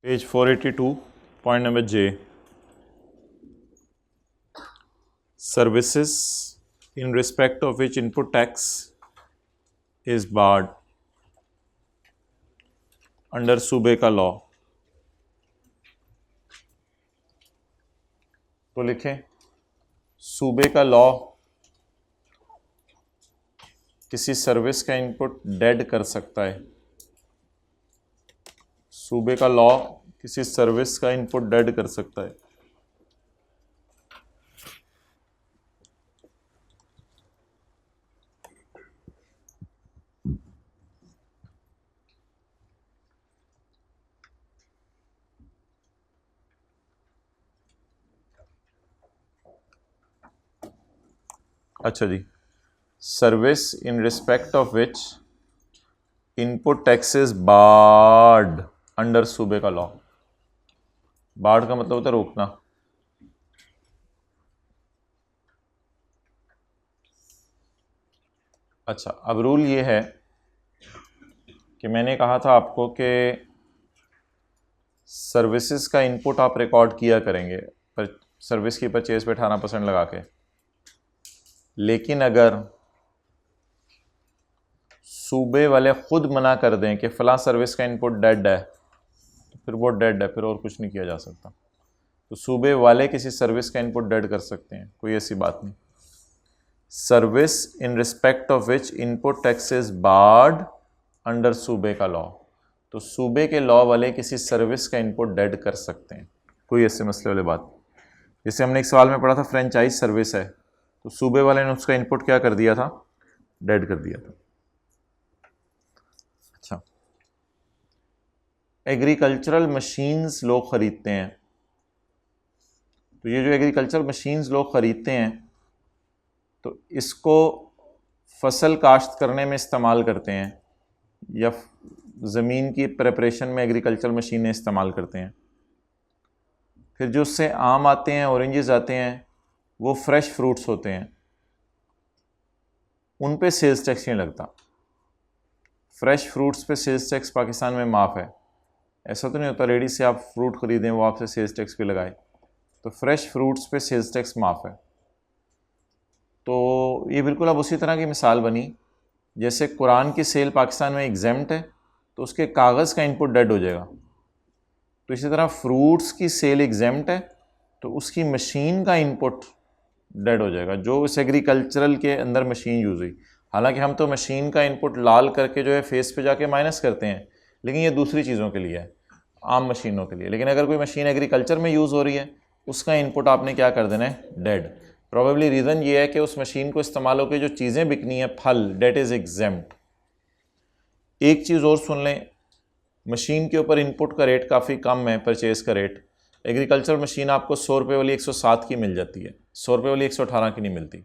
Page 482, point number J. Services in respect of which input tax is barred under सूबे का law. तो लिखें सूबे का लॉ किसी सर्विस का इनपुट डेड कर सकता है। सूबे का लॉ किसी सर्विस का इनपुट डेड कर सकता है। अच्छा जी, service in respect of which input tax is barred under सूबे का लॉ। बार्ड का मतलब होता है रोकना। अच्छा, अब रूल ये है कि मैंने कहा था आपको कि सर्विसेज का इनपुट आप रिकॉर्ड किया करेंगे पर सर्विस की परचेज पे 18% लगा के, लेकिन अगर सूबे वाले खुद मना कर दें कि फ़लाँ सर्विस का इनपुट डेड है, तो फिर वो डेड है, फिर और कुछ नहीं किया जा सकता। तो सूबे वाले किसी सर्विस का इनपुट डेड कर सकते हैं, कोई ऐसी बात नहीं। Service in respect of which input tax is barred under सूबे का लॉ। तो सूबे के लॉ वाले किसी सर्विस का इनपुट डेड कर सकते हैं, कोई ऐसे मसले वाली बात। जैसे हमने एक सवाल में पढ़ा था फ्रेंचाइज सर्विस है, तो सूबे वाले ने उसका इनपुट क्या कर दिया था, डेड कर दिया था। अच्छा, एग्रीकल्चरल मशीन्स लोग ख़रीदते हैं, तो ये जो एग्रीकल्चरल मशीन्स लोग ख़रीदते हैं तो इसको फसल काश्त करने में इस्तेमाल करते हैं या ज़मीन की प्रिपरेशन में एग्रीकल्चरल मशीनें इस्तेमाल करते हैं। फिर जो उससे आम आते हैं, ऑरेंजेस आते हैं, वो फ्रेश फ्रूट्स होते हैं, उन पे सेल्स टैक्स नहीं लगता। फ्रेश फ्रूट्स पे सेल्स टैक्स पाकिस्तान में माफ़ है। ऐसा तो नहीं होता रेडी से आप फ्रूट ख़रीदें वो आपसे सेल्स टैक्स भी लगाए, तो फ्रेश फ्रूट्स पे सेल्स टैक्स माफ़ है। तो ये बिल्कुल अब उसी तरह की मिसाल बनी जैसे कुरान की सेल पाकिस्तान में एग्जेम्प्ट है तो उसके कागज़ का इनपुट डेड हो जाएगा। तो इसी तरह फ्रूट्स की सेल एग्जेम्प्ट है तो उसकी मशीन का इनपुट डेड हो जाएगा, जो इस एग्रीकल्चरल के अंदर मशीन यूज़ हुई। हालांकि हम तो मशीन का इनपुट लाल करके जो है फेस पे जाके माइनस करते हैं, लेकिन ये दूसरी चीज़ों के लिए है, आम मशीनों के लिए। लेकिन अगर कोई मशीन एग्रीकल्चर में यूज़ हो रही है उसका इनपुट आपने क्या कर देना है, डेड। प्रॉबेबली रीज़न ये है कि उस मशीन को इस्तेमाल होकर जो चीज़ें बिकनी है, फल, डेट इज़ एग्जेम्प्ट। एक चीज़ और सुन लें, मशीन के ऊपर इनपुट का रेट काफ़ी कम है, परचेज़ का रेट। एग्रीकल्चर मशीन आपको 100 रुपये वाली 107 की मिल जाती है, 100 रुपये वाली 118 की नहीं मिलती।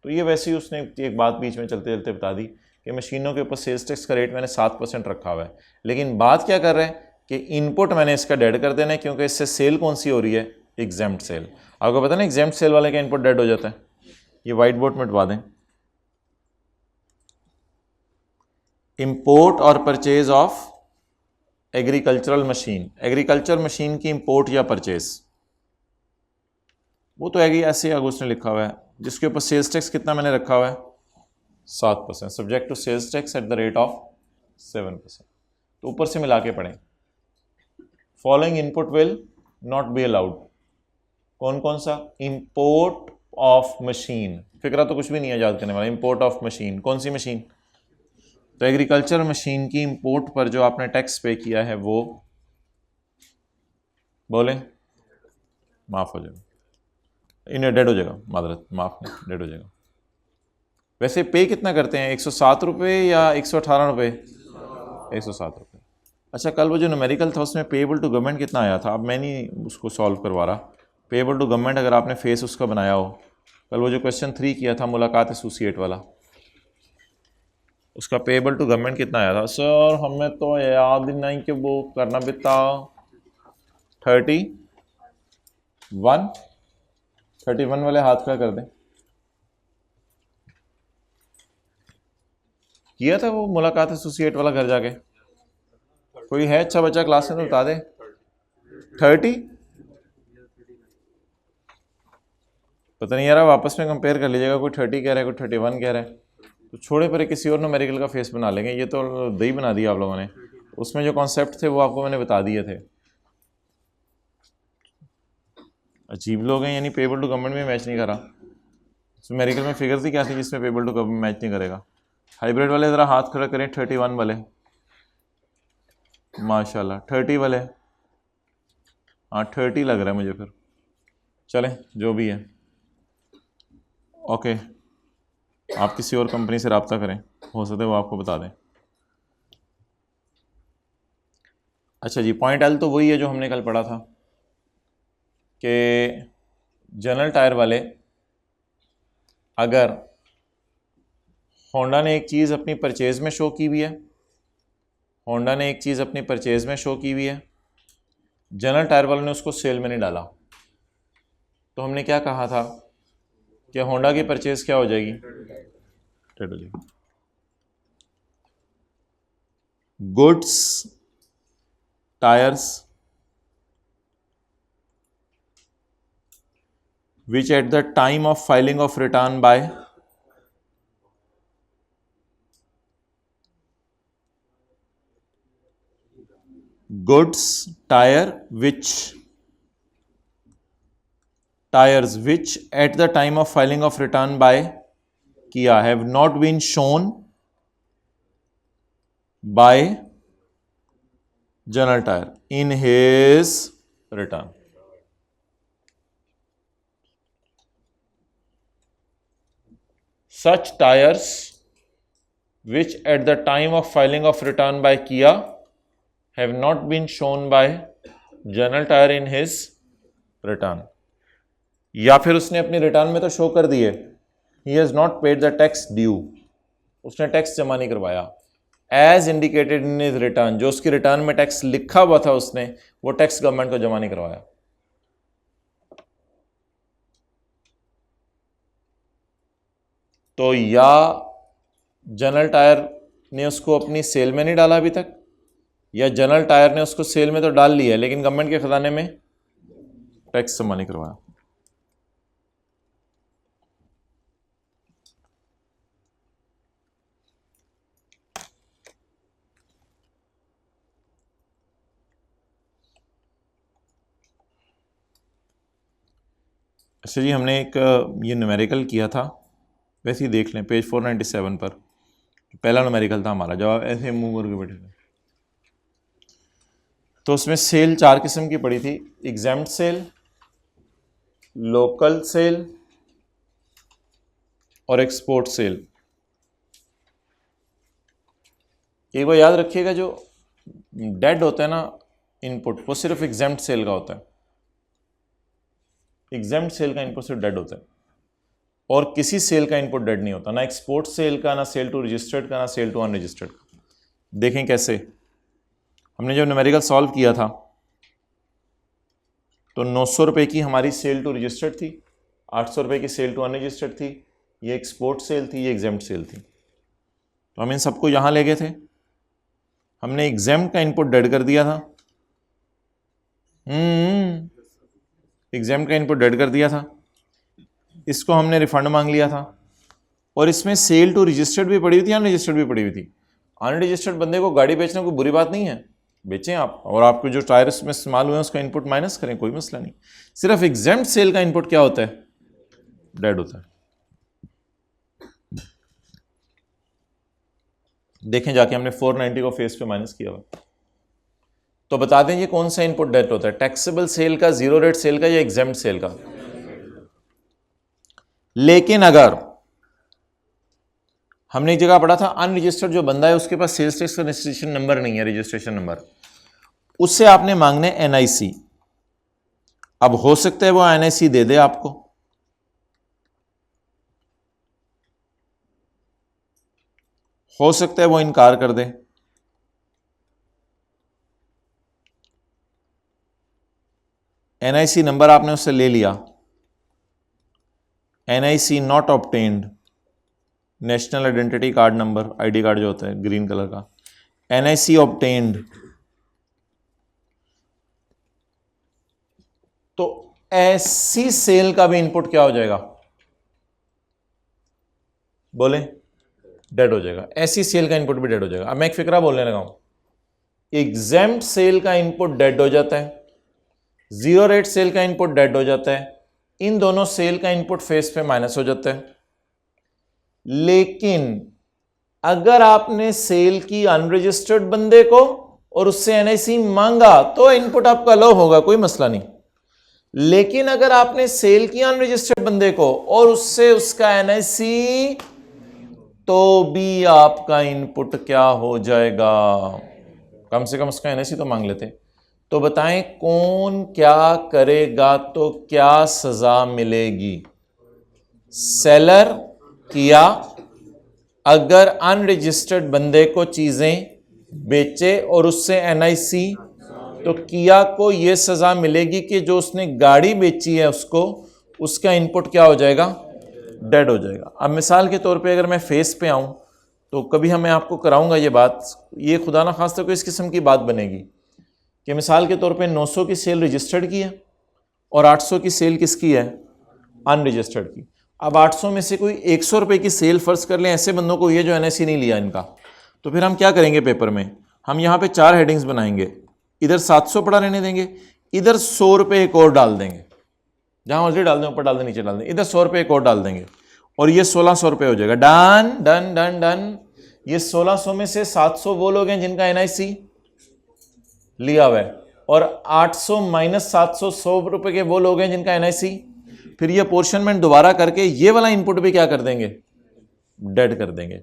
तो ये वैसे ही उसने एक बात बीच में चलते चलते बता दी कि मशीनों के ऊपर सेल्स टैक्स का रेट मैंने 7% रखा हुआ है, लेकिन बात क्या कर रहे हैं कि इनपुट मैंने इसका डेड कर देना है, क्योंकि इससे सेल कौन सी हो रही है, एग्जेम्प्ट सेल। आपको पता ना एग्जेम्प्ट सेल वाले का इनपुट डेड हो जाता है। ये वाइट बोर्ड में मिटवा दें। इंपोर्ट और purchase of agricultural machine, agriculture machine की इंपोर्ट या परचेज, वो तो ऐसे अगस्त ने लिखा हुआ है, जिसके ऊपर सेल्स टैक्स कितना मैंने रखा हुआ है, 7%, subject to sales tax at the rate of 7%। तो ऊपर से मिला के पढ़ें, following input will not be allowed. कौन कौन सा, इंपोर्ट ऑफ मशीन, फिक्रा तो कुछ भी नहीं है याद करने वाला। इंपोर्ट ऑफ मशीन, कौन सी मशीन, तो एग्रीकल्चर मशीन की इंपोर्ट पर जो आपने टैक्स पे किया है वो बोले माफ़ हो जाएगा, इन्हें डेड हो जाएगा, मादरत माफ़ नहीं, डेड हो जाएगा। वैसे पे कितना करते हैं, 107 रुपये या 118 रुपये, 107 रुपये। अच्छा, कल वो जो न्यूमेरिकल था उसमें पेएबल टू गवर्नमेंट कितना आया था, अब मैं नहीं उसको सॉल्व करवा रहा। पेएबल टू गवर्नमेंट अगर आपने फेस उसका बनाया हो, कल वो जो क्वेश्चन 3 किया था मुलाकात एसोसिएट वाला, उसका पेएबल टू गवर्नमेंट कितना आया था। सर हमें तो याद ही नहीं कि वो करना भी था 31 वाले हाथ का कर दें। किया था वो मुलाकात एसोसिएट वाला घर जाके, कोई है अच्छा बच्चा क्लास में तो बता दे। 30, पता नहीं यार, आप आपस में कंपेयर कर लीजिएगा, कोई 30 कह रहा है, कोई 31 कह रहा है, तो छोड़े पर किसी और न्यूमेरिकल का फेस बना लेंगे। ये तो दही बना दिया आप लोगों ने, उसमें जो कॉन्सेप्ट थे वो आपको मैंने बता दिए थे। अजीब लोग हैं, यानी पेबल टू गवर्नमेंट में मैच नहीं करा। न्यूमेरिकल में फिगर थी क्या थी जिसमें पेबल टू गवर्नमेंट मैच नहीं करेगा। हाइब्रिड वाले ज़रा हाथ खड़ा करें, 31 वाले, माशाल्लाह 30 वाले, हाँ 30 लग रहा है मुझे। फिर चलें जो भी है, ओके, आप किसी और कंपनी से रब्ता करें, हो सकता है वो आपको बता दें। अच्छा जी, पॉइंट एल तो वही है जो हमने कल पढ़ा था कि जनरल टायर वाले, अगर होंडा ने एक चीज़ अपनी परचेज़ में शो की हुई है, होंडा ने एक चीज़ अपनी परचेज़ में शो की हुई है, जनरल टायर वालों ने उसको सेल में नहीं डाला, तो हमने क्या कहा था कि होंडा की परचेज़ क्या हो जाएगी, डेड हो जाएगी। Goods tyres which at the time of filing of return by goods tires which at the time of filing of return by Kia have not been shown by General Tire in his return. Such tires which at the time of filing of return by Kia have not been shown by General Tire in his return, या फिर उसने अपनी return में तो show कर दिए, he has not paid the tax due, उसने tax जमा नहीं करवाया, as indicated in his return, जो उसकी रिटर्न में टैक्स लिखा हुआ था उसने वो टैक्स गवर्नमेंट को जमा नहीं करवाया। तो या जनरल टायर ने उसको अपनी सेल में नहीं डाला अभी तक, या जनरल टायर ने उसको सेल में तो डाल लिया लेकिन गवर्नमेंट के खजाने में टैक्स जमा नहीं करवाया। अच्छा जी, हमने एक ये न्यूमेरिकल किया था, वैसे ही देख लें पेज 497 पर, पहला न्यूमेरिकल था हमारा, जब आप ऐसे मूव करके बैठे थे तो उसमें सेल 4 किस्म की पड़ी थी, एग्जेम्प्ट सेल, लोकल सेल और एक्सपोर्ट सेल। एक बार याद रखिएगा, जो डेड होता है ना इनपुट, वो सिर्फ एग्जेम्प्ट सेल का होता है, एग्जेम्प्ट सेल का इनपुट सिर्फ डेड होता है, और किसी सेल का इनपुट डेड नहीं होता, ना एक्सपोर्ट सेल का, ना सेल टू रजिस्टर्ड का, ना सेल टू अनरजिस्टर्ड का। देखें कैसे, हमने जब न्यूमेरिकल सॉल्व किया था तो 900 रुपये की हमारी सेल टू रजिस्टर्ड थी, 800 रुपये की सेल टू अनरजिस्टर्ड थी, ये एक्सपोर्ट सेल थी, ये एग्जेम्प्ट सेल थी। तो हम इन सबको यहाँ ले गए थे, हमने एग्जेम्प्ट का इनपुट डेड कर दिया था, एग्जेम्प्ट का इनपुट डेड कर दिया था, इसको हमने रिफंड मांग लिया था, और इसमें सेल टू रजिस्टर्ड भी पड़ी हुई थी, अनरजिस्टर्ड भी पड़ी हुई थी। अनरजिस्टर्ड बंदे को गाड़ी बेचना कोई बुरी बात नहीं है, बेचें आप, और आपके जो टायर्स में इस्तेमाल हुए हैं उसका इनपुट माइनस करें, कोई मसला नहीं। सिर्फ एग्जेम्प्ट सेल का इनपुट क्या होता है, डेड होता है। देखें जाके हमने 490 को फेस पे माइनस किया हुआ, तो बता दें ये कौन सा इनपुट डेड होता है, टैक्सेबल सेल का, जीरो रेट सेल का, या एग्जेम्प्ट सेल का। लेकिन अगर हमने एक जगह पढ़ा था अनरजिस्टर्ड जो बंदा है उसके पास सेल्स टैक्स का रजिस्ट्रेशन नंबर नहीं है, रजिस्ट्रेशन नंबर, उससे आपने मांगने एनआईसी। अब हो सकता है वो एनआईसी दे दे आपको, हो सकता है वो इनकार कर दे। एनआईसी नंबर आपने उससे ले लिया, NIC not obtained, national identity card number, ID card जो होता है ग्रीन कलर का, एनआईसी ऑब्टेन्ड, तो ऐसी सेल का भी इनपुट क्या हो जाएगा, बोले, डेड हो जाएगा। ऐसी सेल का इनपुट भी डेड हो जाएगा। अब मैं एक फिक्रा बोलने लगा हूं, एग्जेम्प्ट सेल का इनपुट डेड हो जाता है, जीरो रेट सेल का इनपुट डेड हो जाता है, इन दोनों सेल का इनपुट फेस पे माइनस हो जाता है। लेकिन अगर आपने सेल की अनरजिस्टर्ड बंदे को और उससे एनआईसी मांगा तो इनपुट आपका लो होगा, कोई मसला नहीं। लेकिन अगर आपने सेल किया अनरजिस्टर्ड बंदे को और उससे उसका एनआईसी, तो भी आपका इनपुट क्या हो जाएगा, कम से कम उसका एनआईसी तो मांग लेते। तो बताएं कौन क्या करेगा तो क्या सजा मिलेगी, सेलर किया अगर अनरजिस्टर्ड बंदे को चीजें बेचे और उससे एनआईसी, तो किया को यह सजा मिलेगी कि जो उसने गाड़ी बेची है उसको, उसका इनपुट क्या हो जाएगा, डेड हो जाएगा। अब मिसाल के तौर पे अगर मैं फेस पे आऊं तो कभी मैं आपको कराऊंगा ये बात, ये खुदा ना खास तो इस किस्म की बात बनेगी कि मिसाल के तौर पे 900 की सेल रजिस्टर्ड की है और 800 की सेल किसकी है, अनरजिस्टर्ड की। अब 800 में से कोई 100 रुपए की सेल फर्ज कर लें ऐसे बंदों को, ये जो एनआईसी नहीं लिया इनका, तो फिर हम क्या करेंगे पेपर में, हम यहां पे 4 हेडिंग्स बनाएंगे, इधर 700 पड़ा रहने देंगे, इधर 100 रुपए एक और डाल देंगे, जहां मर्जी डाल दें, ऊपर डाल दें, नीचे डाल दें, इधर 100 रुपए एक और डाल देंगे और ये 1600 रुपए हो जाएगा। Done done done done. ये 1600 में से 700 वो लोग हैं जिनका एनआईसी लिया हुआ है, और 800 माइनस 700 100 रुपए के वो लोग हैं जिनका एनआईसी। फिर ये पोर्शनमेंट दोबारा करके ये वाला इनपुट भी क्या कर देंगे, डेड कर देंगे।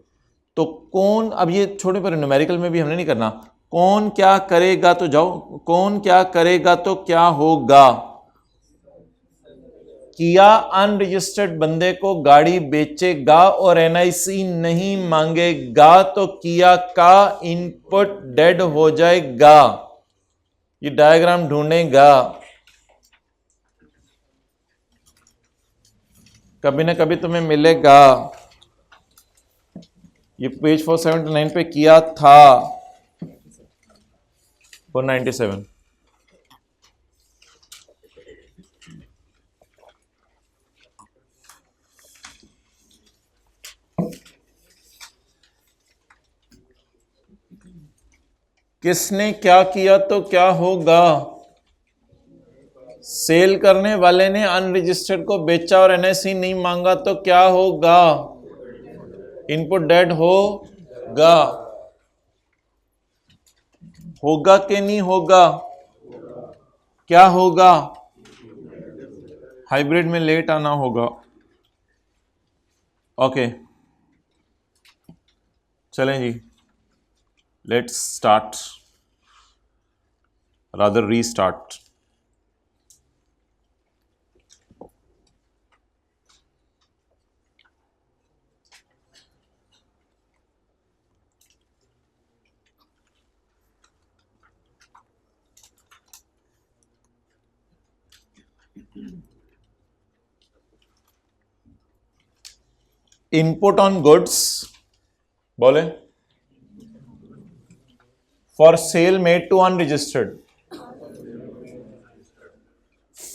तो कौन, अब ये छोटे पर न्यूमेरिकल में भी हमने नहीं करना, कौन क्या करेगा तो जाओ, कौन क्या करेगा तो क्या होगा, किया अनरजिस्टर्ड बंदे को गाड़ी बेचेगा और एनआईसी नहीं मांगेगा तो किया का इनपुट डेड हो जाएगा। ये डायग्राम ढूंढेगा, कभी ना कभी तुम्हें मिलेगा। ये पेज 479 पे किया था, 497। किसने क्या किया तो क्या होगा, सेल करने वाले ने अनरजिस्टर्ड को बेचा और एनआईसी नहीं मांगा तो क्या होगा, इनपुट डेड होगा। होगा कि नहीं होगा, क्या होगा, हाइब्रिड में लेट आना होगा। ओके चलें जी, let's start, rather restart. Input on goods, बोले, for sale made to unregistered,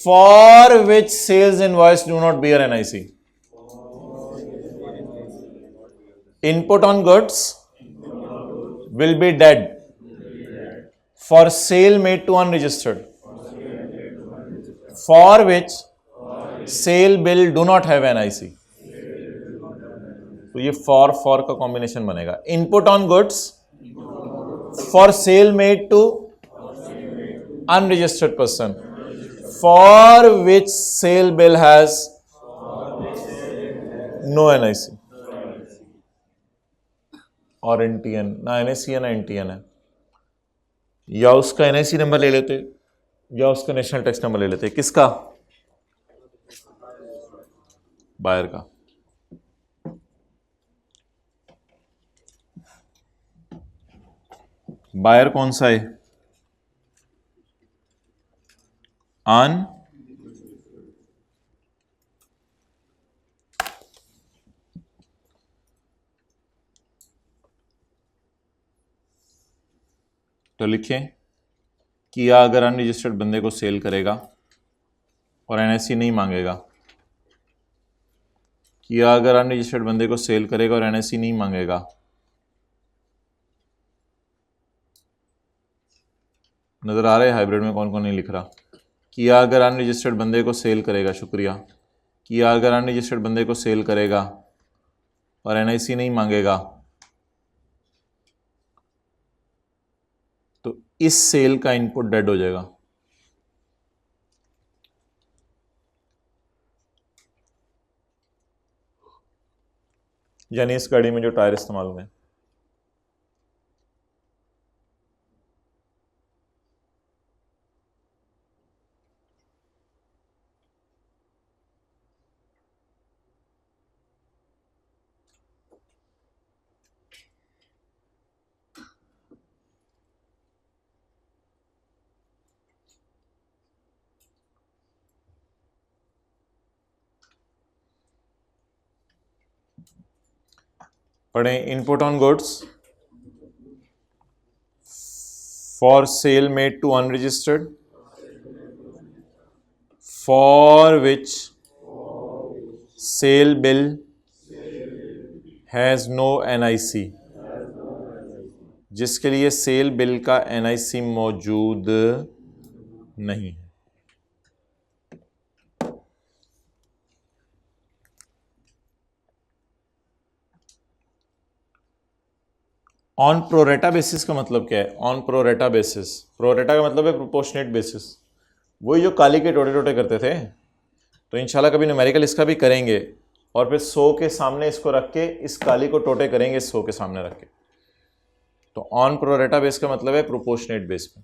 for which sales invoice do not bear NIC. Input on goods will be dead for sale made to unregistered, for which sale bill do not have NIC. तो ये for का combination बनेगा, input on goods for sale made to unregistered person, for which sale bill has no NIC और NTN, ना NSC है ना NTN है, या उसका एनआईसी नंबर ले लेते या उसका नेशनल टैक्स नंबर ले लेते। किसका, बायर का। बायर कौन सा है, अन तो लिखें किया अगर अनरजिस्टर्ड बंदे को सेल करेगा और एनआईसी नहीं मांगेगा। किया अगर अनरजिस्टर्ड बंदे को सेल करेगा और एनआईसी नहीं मांगेगा। नजर आ रहा है हाइब्रिड में कौन कौन नहीं लिख रहा। किया अगर अनरजिस्टर्ड बंदे को सेल करेगा, शुक्रिया। किया अगर अनरजिस्टर्ड बंदे को सेल करेगा और एनआईसी नहीं मांगेगा तो इस सेल का इनपुट डेड हो जाएगा। यानी इस गाड़ी में जो टायर इस्तेमाल हुए हैं। पढ़ें, input on goods for sale made to unregistered for which sale bill has no NIC, जिसके लिए सेल बिल का एनआईसी मौजूद नहीं है। ऑन प्रोरेटा बेसिस का मतलब क्या है? ऑन प्रोरेटा बेसिस, प्रोरेटा का मतलब है प्रोपोर्शनेट बेसिस। वही जो काली के टोटे टोटे करते थे, तो इंशाल्लाह कभी न्यूमेरिकल इसका भी करेंगे और फिर 100 के सामने इसको रख के इस काली को टोटे करेंगे 100 के सामने रख के। तो ऑन प्रोरेटा बेस का मतलब है प्रोपोर्शनेट बेस पे।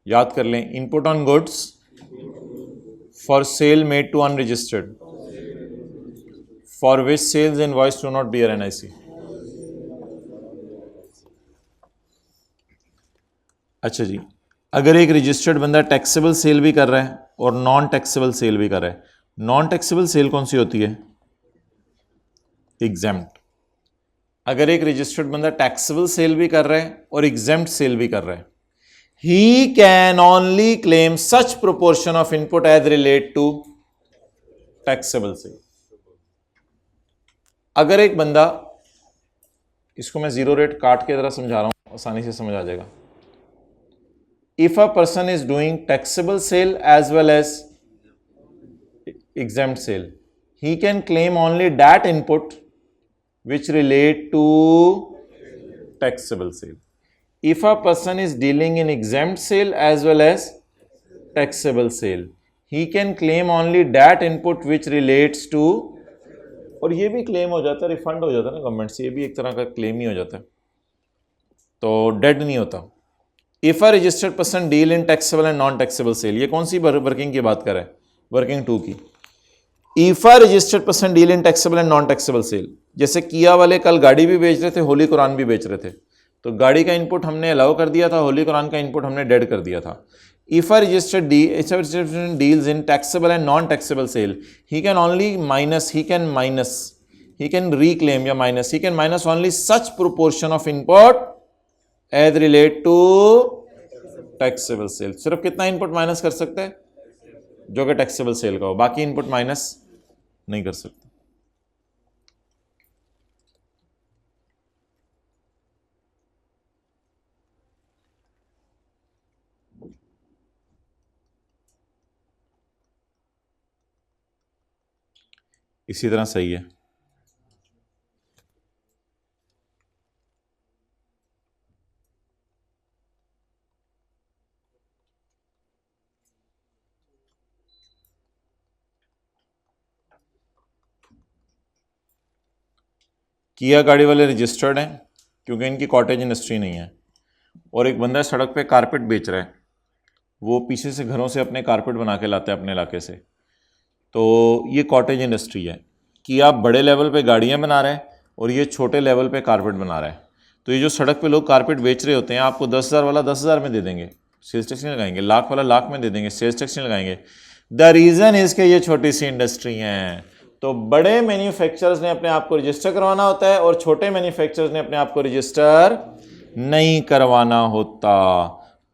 याद कर लें, input on goods for sale made to unregistered for which sales invoice do not bear NIC. अच्छा जी, अगर एक रजिस्टर्ड बंदा टैक्सेबल सेल भी कर रहा है और नॉन टैक्सेबल सेल भी कर रहा है, नॉन टैक्सेबल सेल कौन सी होती है? एग्जेम्प्ट। अगर एक रजिस्टर्ड बंदा टैक्सेबल सेल भी कर रहा है और एग्जेम्प्ट सेल भी कर रहा है, he can only claim such proportion of input as relate to taxable sale. अगर एक बंदा, इसको मैं जीरो रेट काट के जरा समझा रहा हूं, आसानी से समझ आ जाएगा। If a person is doing taxable sale as well as exempt sale, he can claim only that input which relate to taxable sale. If a person is dealing in exempt sale as well as taxable sale, he can claim only that input which relates to, और ये भी claim हो जाता है, refund हो जाता है ना गवर्नमेंट से, ये भी एक तरह का क्लेम ही हो जाता है, तो डेड नहीं होता। If a registered person deal in taxable and non taxable sale, ये कौन सी वर्किंग की बात कर रहा है? वर्किंग 2 की। If a registered person deal in taxable and non taxable sale, जैसे किया वाले कल गाड़ी भी बेच रहे थे, होली कुरान भी बेच रहे थे, तो गाड़ी का इनपुट हमने अलाउ कर दिया था, होली कुरान का इनपुट हमने डेड कर दिया था। If a registered deals in taxable and non taxable sale, he can only minus, he can reclaim या minus, he can minus only such proportion of input as relate to taxable sale. सिर्फ कितना input minus कर सकते हैं? जो कि taxable cell का हो, बाकी इनपुट माइनस नहीं कर सकते। इसी तरह सही है। किया गाड़ी वाले रजिस्टर्ड हैं क्योंकि इनकी कॉटेज इंडस्ट्री नहीं है, और एक बंदा सड़क पे कारपेट बेच रहा है, वो पीछे से घरों से अपने कारपेट बना के लाता है अपने इलाके से, तो ये कॉटेज इंडस्ट्री है। किया बड़े लेवल पे गाड़ियाँ बना रहा है और ये छोटे लेवल पे कारपेट बना रहा है। तो ये जो सड़क पे लोग कारपेट बेच रहे होते हैं, आपको 10,000 वाला 10,000 में दे देंगे, सेल्स टैक्स नहीं लगाएंगे, लाख वाला लाख में दे देंगे, सेल्स टैक्स नहीं लगाएंगे। द रीज़न इज़ कि ये छोटी सी इंडस्ट्री हैं। तो बड़े मैन्युफैक्चरर्स ने अपने आप को रजिस्टर करवाना होता है और छोटे मैन्युफैक्चरर्स ने अपने आप को रजिस्टर नहीं करवाना होता।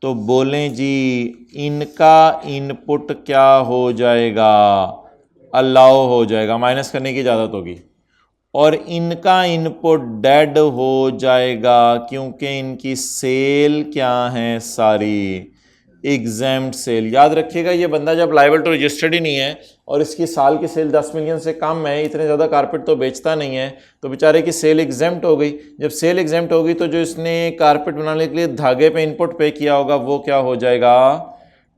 तो बोलें जी इनका इनपुट क्या हो जाएगा, अलाउ हो जाएगा, माइनस करने की इजाज़त होगी, और इनका इनपुट डेड हो जाएगा क्योंकि इनकी सेल क्या है, सारी एग्जैम्प्ट सेल। याद रखिएगा ये बंदा जब लायबल टू रजिस्टर्ड ही नहीं है और इसकी साल की सेल 10 मिलियन से कम है, इतने ज़्यादा कारपेट तो बेचता नहीं है, तो बेचारे की सेल एग्जैम्प्ट हो गई। जब सेल एग्जैम्प्ट होगी तो जो इसने कारपेट बनाने के लिए धागे पे इनपुट पे किया होगा वो क्या हो जाएगा,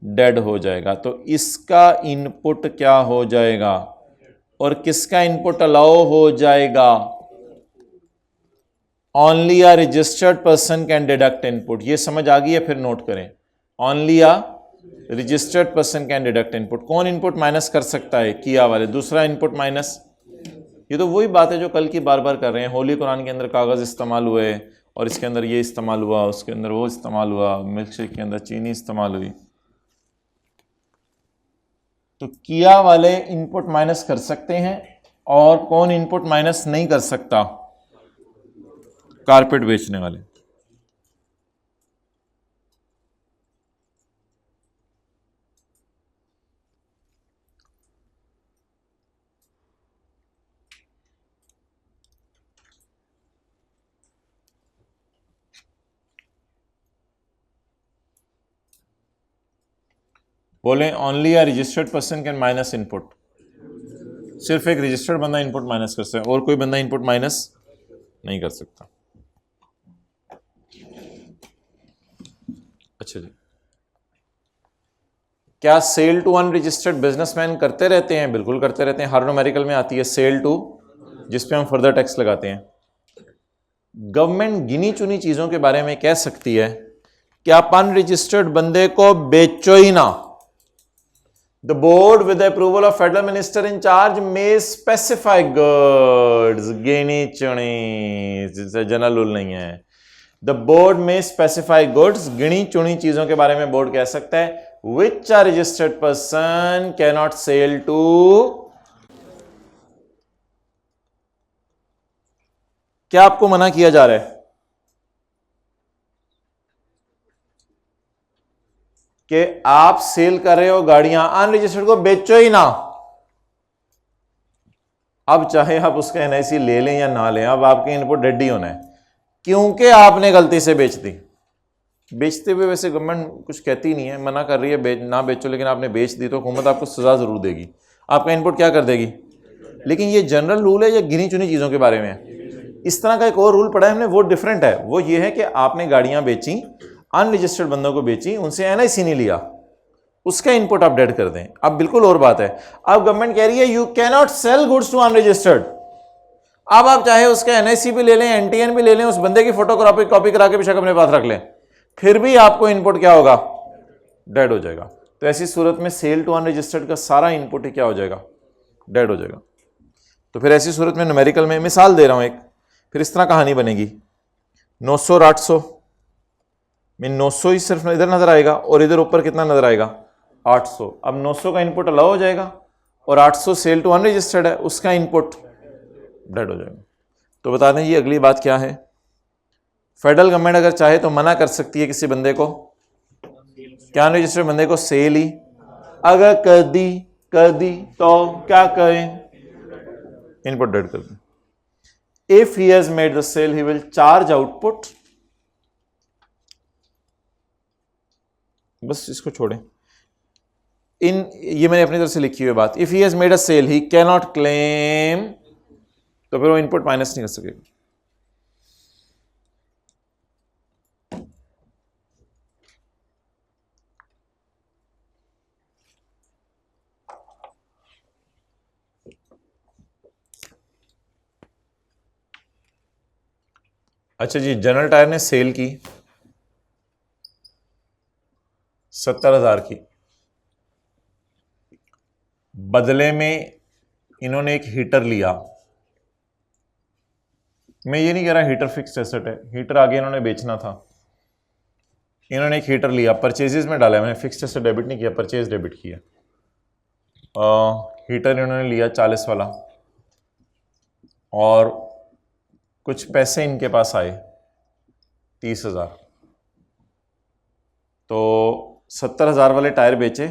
डेड हो जाएगा। तो इसका इनपुट क्या हो जाएगा और किसका इनपुट अलाउ हो जाएगा, only a registered person can deduct input. ये समझ आ गई है, फिर नोट करें, only a registered person can deduct input. कौन इनपुट माइनस कर सकता है, किया वाले, दूसरा इनपुट माइनस। ये तो वही बात है जो कल की बार बार कर रहे हैं, होली कुरान के अंदर कागज़ इस्तेमाल हुए और इसके अंदर ये इस्तेमाल हुआ, उसके अंदर वो इस्तेमाल हुआ, मिल्क शेक के अंदर चीनी इस्तेमाल हुई। तो किया वाले इनपुट माइनस कर सकते हैं, और कौन इनपुट माइनस नहीं कर सकता, कारपेट बेचने वाले। बोले only a registered person can minus input. सिर्फ एक रजिस्टर्ड बंदा इनपुट माइनस कर सकता है और कोई बंदा इनपुट माइनस नहीं कर सकता। अच्छा जी, क्या सेल टू अनरजिस्टर्ड बिजनेसमैन करते रहते हैं? बिल्कुल करते रहते हैं। हर न्यूमेरिकल में आती है सेल टू, जिसपे हम फर्दर टैक्स लगाते हैं। गवर्नमेंट गिनी चुनी चीजों के बारे में कह सकती है कि आप अनरजिस्टर्ड बंदे को बेचो ही ना। The board with the approval of federal minister in charge may specify goods, गिनी चुनी, जनरल रूल नहीं है। The board may specify goods, गिनी चुनी चीजों के बारे में बोर्ड कह सकता है, which a registered person cannot sell to। क्या आपको मना किया जा रहा है कि आप सेल कर रहे हो गाड़ियां, अनरजिस्टर्ड को बेचो ही ना। अब चाहे आप उसका एनआईसी ले लें या ना लें, अब आपके इनपुट डेड ही होना है क्योंकि आपने गलती से बेच दी। बेचते हुए वैसे गवर्नमेंट कुछ कहती नहीं है, मना कर रही है ना बेचो, लेकिन आपने बेच दी तो हुकूमत आपको सजा जरूर देगी, आपका इनपुट क्या कर देगी। लेकिन ये जनरल रूल है या गिनी चुनी चीजों के बारे में है। इस तरह का एक और रूल पड़ा है हमने, वो डिफरेंट है। वो ये है कि आपने गाड़ियां बेची, अनरजिस्टर्ड बंदों को बेची, उनसे एनआईसी नहीं लिया, उसका इनपुट आप डेड कर दें। अब बिल्कुल और बात है, अब गवर्नमेंट कह रही है you can not sell goods to unregistered. अब आप चाहे उसका एनआईसी भी ले लें, एनटीएन भी ले लें, उस बंदे की फोटो कॉपी करा के बेशक अपने पास रख लें, फिर भी आपको इनपुट क्या होगा, डेड हो जाएगा। तो ऐसी सूरत में सेल टू अनरजिस्टर्ड का सारा इनपुट ही क्या हो जाएगा, डेड हो जाएगा। तो फिर ऐसी सूरत में न्यूमेरिकल में मिसाल दे रहा हूं एक, फिर इस तरह कहानी बनेगी 900 और 800 में 900 ही सिर्फ इधर नजर आएगा और इधर ऊपर कितना नजर आएगा, 800। अब 900 का इनपुट अलाउ हो जाएगा और 800 सेल टू अनरजिस्टर्ड है, उसका इनपुट डेड हो जाएगा। तो बता दें ये अगली बात क्या है, फेडरल गवर्नमेंट अगर चाहे तो मना कर सकती है किसी बंदे को, क्या अनरजिस्टर्ड बंदे को सेल ही, अगर कर दी तो क्या करें, इनपुट डेड कर दें। If he has made the sale, he will charge output। बस इसको छोड़ें, ये मैंने अपनी तरफ से लिखी हुई बात। If he has made a sale, he cannot claim, तो फिर वो इनपुट माइनस नहीं कर सकेगा। अच्छा जी, जनरल टायर ने सेल की 70,000 की, बदले में इन्होंने एक हीटर लिया। मैं ये नहीं कह रहा हीटर फिक्स्ड एसेट है, हीटर आगे इन्होंने बेचना था, इन्होंने एक हीटर लिया, परचेजेस में डाला, मैंने फिक्स्ड एसेट डेबिट नहीं किया, परचेज डेबिट किया। हीटर इन्होंने लिया 40 वाला और कुछ पैसे इनके पास आए 30,000। तो 70,000 वाले टायर बेचे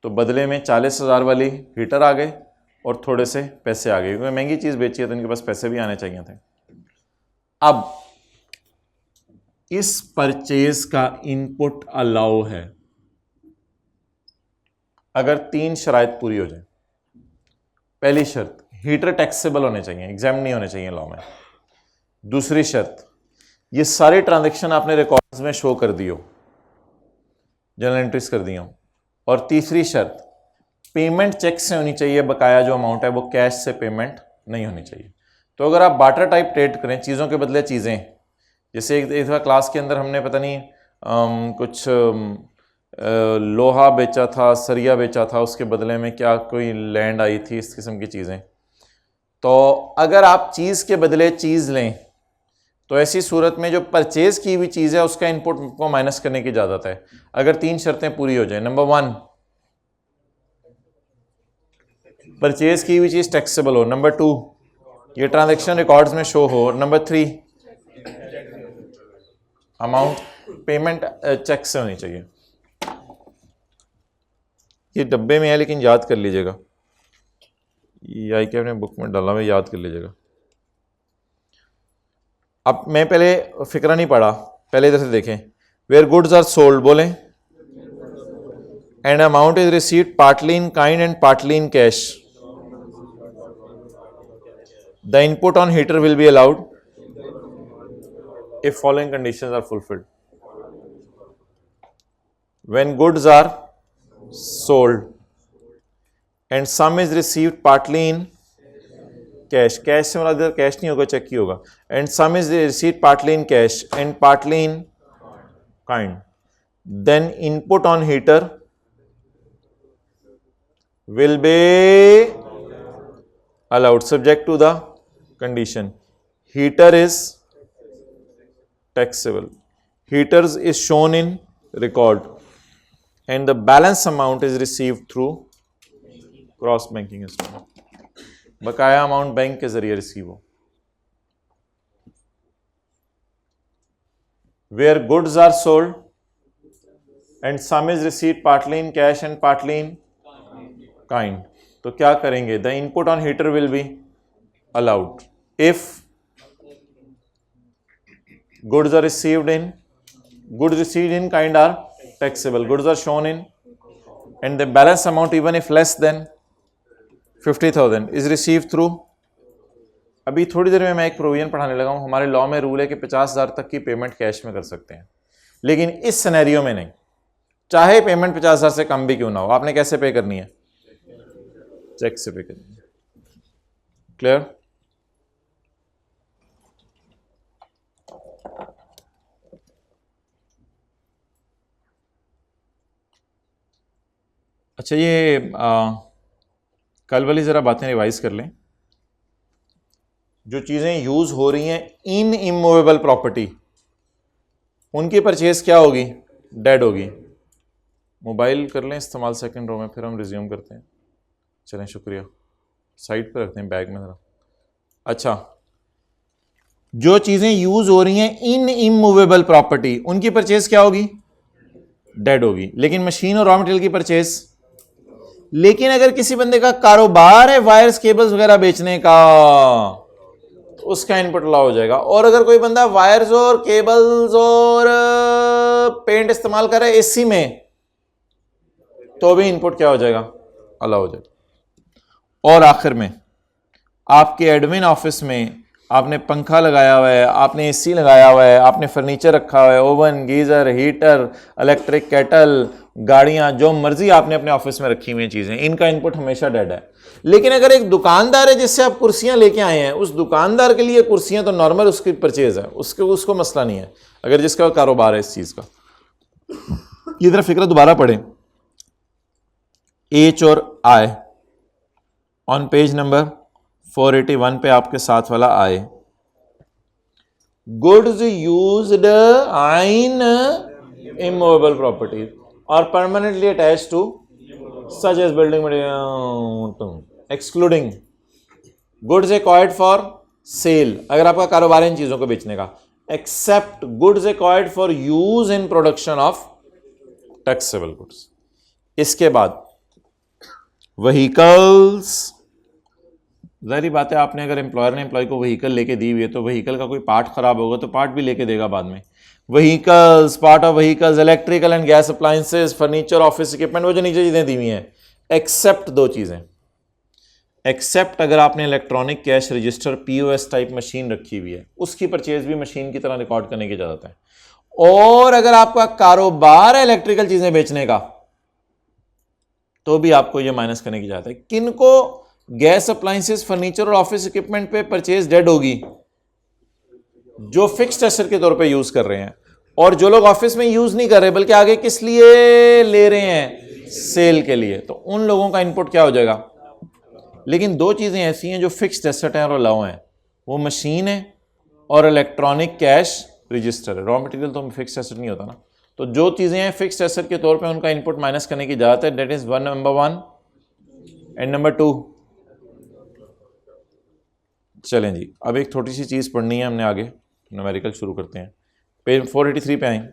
तो बदले में 40,000 वाली हीटर आ गए और थोड़े से पैसे आ गए, क्योंकि महंगी चीज़ बेची है तो इनके पास पैसे भी आने चाहिए थे। अब इस परचेज का इनपुट अलाउ है अगर 3 शराइत पूरी हो जाए। पहली शर्त, हीटर टैक्सेबल होने चाहिए, एग्जाम नहीं होने चाहिए लॉ में। दूसरी शर्त, ये सारे ट्रांजैक्शन आपने रिकॉर्ड्स में शो कर दियो, जनरल एंट्रीज कर दी हो। और तीसरी शर्त, पेमेंट चेक से होनी चाहिए, बकाया जो अमाउंट है वो कैश से पेमेंट नहीं होनी चाहिए। तो अगर आप बार्टर टाइप ट्रेड करें, चीज़ों के बदले चीज़ें, जैसे एक दफ़ा क्लास के अंदर हमने पता नहीं कुछ लोहा बेचा था, सरिया बेचा था, उसके बदले में क्या कोई लैंड आई थी, इस किस्म की चीज़ें। तो अगर आप चीज़ के बदले चीज़ लें तो ऐसी सूरत में जो परचेज की हुई चीज़ है उसका इनपुट को माइनस करने की इजाज़त है अगर 3 शर्तें पूरी हो जाए। नंबर 1, परचेज की हुई चीज़ टैक्सेबल हो। नंबर 2, ये ट्रांजैक्शन रिकॉर्ड्स में शो हो। नंबर 3, अमाउंट पेमेंट चेक से होनी चाहिए। ये डब्बे में है लेकिन याद कर लीजिएगा, ये आई के अपने बुक में डाला हुआ, याद कर लीजिएगा। अब मैं पहले फिक्रा नहीं पढ़ा, पहले इधर से देखें। वेयर गुड्स आर सोल्ड, बोलें, and amount is received partly in kind and partly in cash, the input on heater will be allowed if following conditions are fulfilled. When goods are sold and sum is received partly in cash, cash से मतलब इधर cash नहीं होगा, check ही होगा, and sum is received partly in cash and partly in kind, then input on heater will be allowed subject to the condition heater is taxable, heaters is shown in record and the balance amount is received through cross banking instrument, बकाया amount bank के जरिए receive हो। Where goods are sold and sum is received partly in cash and partly in kind, तो क्या करेंगे, the input on heater will be allowed if goods are received in kind are taxable, goods are shown in, and the balance amount even if less than 50,000 is received through। अभी थोड़ी देर में मैं एक provision पढ़ाने लगा हूं, हमारे law में रूल है कि 50,000 तक की पेमेंट कैश में कर सकते हैं, लेकिन इस सिनेरियो में नहीं, चाहे पेमेंट 50,000 से कम भी क्यों ना हो, आपने कैसे पे करनी है, चेक से पे करनी है। क्लियर? अच्छा, ये कल वाली ज़रा बातें रिवाइज कर लें। जो चीज़ें यूज़ हो रही हैं इन इमूवेबल प्रॉपर्टी, उनकी परचेज क्या होगी, डेड होगी। मोबाइल कर लें इस्तेमाल सेकंड रो में, फिर हम रिज्यूम करते हैं। चलें, शुक्रिया, साइड पे रखते हैं बैग में ज़रा। अच्छा, जो चीज़ें यूज़ हो रही हैं इन इमूवेबल प्रॉपर्टी, उनकी परचेज क्या होगी, डेड होगी। लेकिन मशीन और रॉ मटेरियल की परचेज, लेकिन अगर किसी बंदे का कारोबार है वायर्स केबल्स वगैरह बेचने का, तो उसका इनपुट अलाउ हो जाएगा। और अगर कोई बंदा वायर्स और केबल्स और पेंट इस्तेमाल कर रहा है एसी में, तो भी इनपुट क्या हो जाएगा, अलाउ हो जाएगा। और आखिर में आपके एडमिन ऑफिस में आपने पंखा लगाया हुआ है, आपने एसी लगाया हुआ है, आपने फर्नीचर रखा हुआ है, oven, geyser, heater, electric kettle, गाड़ियां, जो मर्जी आपने अपने ऑफिस में रखी हुई चीज़ें, इनका इनपुट हमेशा डेड है। लेकिन अगर एक दुकानदार है जिससे आप कुर्सियां लेके आए हैं, उस दुकानदार के लिए कुर्सियां तो नॉर्मल उसकी परचेज है, उसको मसला नहीं है, अगर जिसका कारोबार है इस चीज़ का। ये जरा फिक्र दोबारा पढ़ें, एच और आई ऑन पेज नंबर 481 पे आपके साथ वाला आए। Goods used in immovable property or permanently attached to such as building material excluding goods acquired for sale, अगर आपका कारोबार है इन चीजों को बेचने का, except goods acquired for use in production of taxable goods. इसके बाद व्हीकल्स, जाहिर बात है आपने अगर एम्प्लॉयर ने एम्प्लॉय को व्हीकल लेके दी हुई है तो व्हीकल का कोई पार्ट खराब होगा तो पार्ट भी लेके देगा बाद में। Vehicles, part of vehicles, electrical and gas appliances, furniture, office equipment, वो जो नीचे चीजें दी हुई हैं, एक्सेप्ट दो चीजें, एक्सेप्ट अगर आपने electronic cash register POS type machine रखी हुई है, उसकी परचेज भी मशीन की तरह रिकॉर्ड करने की इजाजत है। और अगर आपका कारोबार है इलेक्ट्रिकल चीजें बेचने का तो भी आपको यह माइनस करने की इजाजत है। किनको गैस अप्लायंसेस, फर्नीचर और ऑफिस इक्विपमेंट पे परचेज डेड होगी? जो फिक्स्ड एसेट के तौर पे यूज कर रहे हैं, और जो लोग ऑफिस में यूज नहीं कर रहे बल्कि आगे किस लिए ले रहे हैं, सेल के लिए, तो उन लोगों का इनपुट क्या हो जाएगा। लेकिन दो चीजें ऐसी हैं जो फिक्स्ड एसेट हैं और अलाउ हैं, वो मशीन है और इलेक्ट्रॉनिक कैश रजिस्टर है। रॉ मटेरियल तो फिक्स्ड एसेट नहीं होता ना, तो जो चीजें हैं फिक्स्ड एसेट के तौर पे उनका इनपुट माइनस करने की इजाजत है। That is number 1 and number 2। चलें जी, अब एक छोटी सी चीज पढ़नी है हमने आगे, न्यूमेरिकल शुरू करते हैं। पेज 483 पे आए।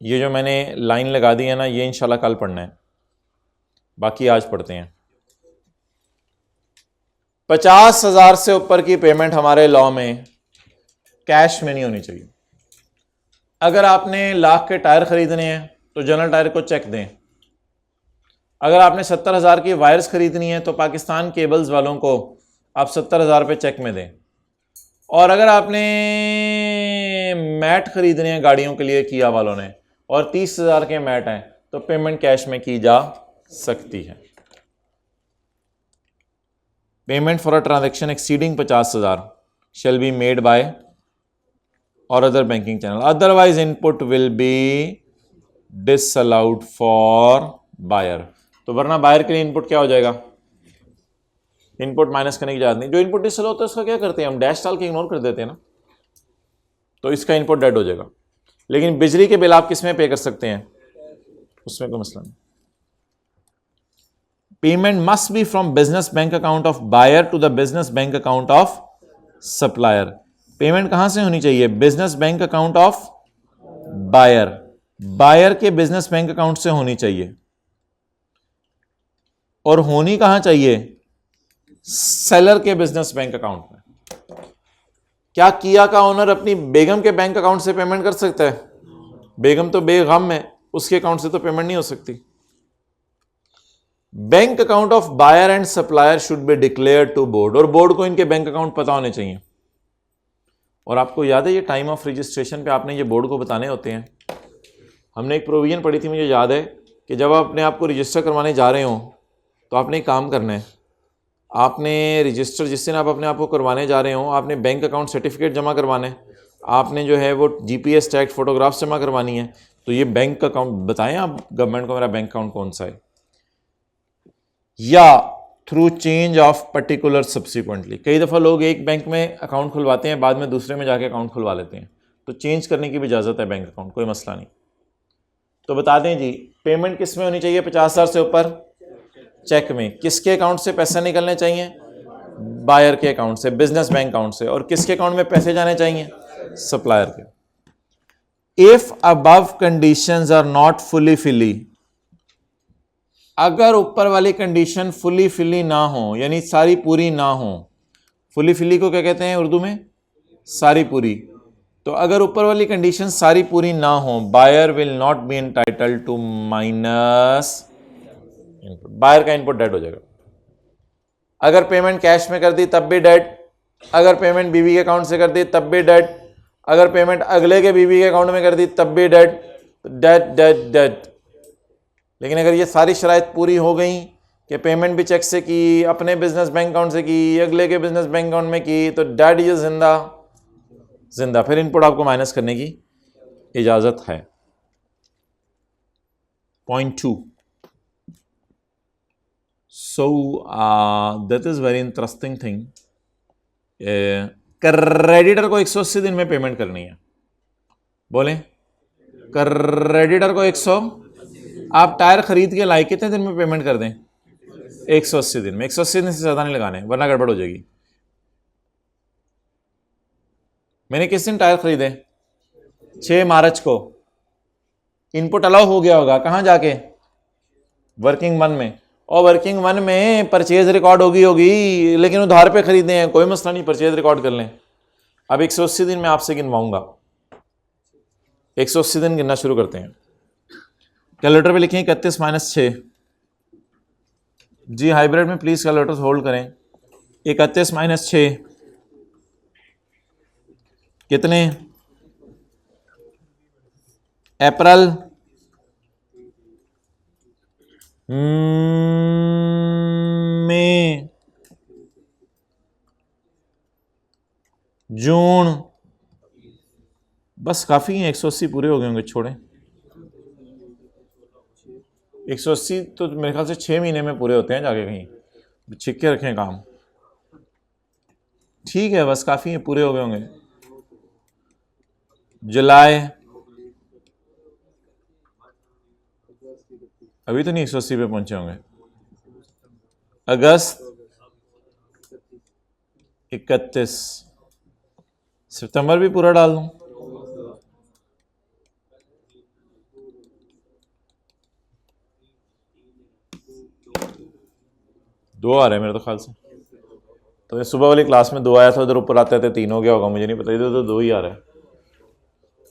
ये जो मैंने लाइन लगा दी है ना, ये इंशाल्लाह कल पढ़ना है, बाकी आज पढ़ते हैं। 50,000 से ऊपर की पेमेंट हमारे लॉ में कैश में नहीं होनी चाहिए। अगर आपने लाख के टायर खरीदने हैं तो जनरल टायर को चेक दें। अगर आपने 70,000 की वायर्स खरीदनी है तो पाकिस्तान केबल्स वालों को आप 70,000 रुपये चेक में दें। और अगर आपने मैट खरीदने हैं गाड़ियों के लिए किया वालों ने और 30,000 के मैट हैं तो पेमेंट कैश में की जा सकती है। Payment for a transaction exceeding 50,000 shall be made by or other banking channel, otherwise input will be disallowed for buyer। तो वरना बायर के लिए इनपुट क्या हो जाएगा, इनपुट माइनस करने की इजाजत नहीं। जो इनपुट डिसअलाउ होता है उसका क्या करते हैं हम, डैश डाल के इग्नोर कर देते हैं ना, तो इसका इनपुट डेड हो जाएगा। लेकिन बिजली के बिल आप किस में पे कर सकते हैं, उसमें कोई मसला नहीं। Payment must be from business bank account of buyer to the business bank account of supplier. Payment कहां से होनी चाहिए, business bank account of buyer, buyer के बिजनेस बैंक अकाउंट से होनी चाहिए। और होनी कहां चाहिए, सेलर के बिजनेस बैंक अकाउंट में। क्या किया का ओनर अपनी बेगम के बैंक अकाउंट से पेमेंट कर सकता है, बेगम तो बेगम है, उसके अकाउंट से तो पेमेंट नहीं हो सकती। Bank account of buyer and supplier should be declare to board, और बोर्ड को इनके बैंक अकाउंट पता होने चाहिए। और आपको याद है ये टाइम ऑफ रजिस्ट्रेशन पे आपने ये बोर्ड को बताने होते हैं। हमने एक प्रोविजन पढ़ी थी, मुझे याद है कि जब आप अपने आप को रजिस्टर करवाने जा रहे हो तो आपने एक काम करना है, आपने रजिस्टर जिस दिन आप अपने आप को करवाने जा रहे हो आपने बैंक अकाउंट सर्टिफिकेट जमा करवाना है, आपने जो है वो GPS टैग फोटोग्राफ्स जमा करवानी है। तो ये बैंक अकाउंट बताएं आप गवर्नमेंट को मेरा बैंक अकाउंट कौन सा है, या through change of particular subsequently. कई दफ़ा लोग एक बैंक में अकाउंट खुलवाते हैं बाद में दूसरे में जाके अकाउंट खुलवा लेते हैं, तो चेंज करने की भी इजाज़त है बैंक अकाउंट, कोई मसला नहीं। तो बता दें जी, पेमेंट किस में होनी चाहिए 50,000 से ऊपर, चेक में। किसके अकाउंट से पैसे निकलने चाहिए, बायर के अकाउंट से, बिजनेस बैंक अकाउंट से। और किसके अकाउंट में पैसे जाने चाहिए, सप्लायर के। If above conditions are not fulfilled, अगर ऊपर वाली कंडीशन फुली फिली ना हो, यानी सारी पूरी ना हो, फुली फिली को क्या कहते हैं उर्दू में, सारी पूरी। तो अगर ऊपर वाली कंडीशन सारी पूरी ना हो, buyer will not be entitled to minus input, buyer का इनपुट डेड हो जाएगा। अगर पेमेंट कैश में कर दी तब भी डेड, अगर पेमेंट बीवी के अकाउंट से कर दी तब भी डेड, अगर पेमेंट अगले के बीवी के अकाउंट में कर दी तब भी डेड, डेड डेड डेड। लेकिन अगर ये सारी शराइत पूरी हो गई कि पेमेंट भी चेक से की, अपने बिजनेस बैंक अकाउंट से की, अगले के बिजनेस बैंक अकाउंट में की, तो डेड ये जिंदा जिंदा, फिर इनपुट आपको माइनस करने की इजाजत है। Point 2, so that is very interesting thing. Creditor को 180 दिन में पेमेंट करनी है, बोलें क्रेडिटर को 100, आप टायर खरीद के लाए कितने दिन में पेमेंट कर दें, 180 दिन में। 180 दिन से ज़्यादा नहीं लगाने वरना गड़बड़ हो जाएगी। मैंने किस दिन टायर खरीदे? 6 मार्च को। इनपुट अलाउ हो गया होगा कहां जाके? वर्किंग वन में। और वर्किंग वन में परचेज रिकॉर्ड होगी, लेकिन उधार पे खरीदे हैं, कोई मसला नहीं, परचेज रिकॉर्ड कर लें। अब 180 दिन मैं आपसे गिनवाऊंगा। 180 दिन गिनना शुरू करते हैं। कैलकुलेटर पे लिखें 31 - 6। जी हाइब्रिड में प्लीज कैलकुलेटर होल्ड करें। 31 - 6 कितने? अप्रैल, मई, जून, बस काफी है। 180 पूरे हो गए होंगे, छोड़ें। 180 तो मेरे ख्याल से 6 महीने में पूरे होते हैं जाके, कहीं छिक के रखें काम। ठीक है, बस काफी है, पूरे हो गए होंगे। जुलाई, अभी तो नहीं 180 पे पहुंचे होंगे। अगस्त 31, सितंबर भी पूरा डाल दूं? दो आ रहे हैं मेरे तो ख्याल से। तो ये सुबह वाली क्लास में 2 आया था, उधर ऊपर आते आते 3 हो गया होगा, मुझे नहीं पता, इधर तो 2 ही आ रहा है।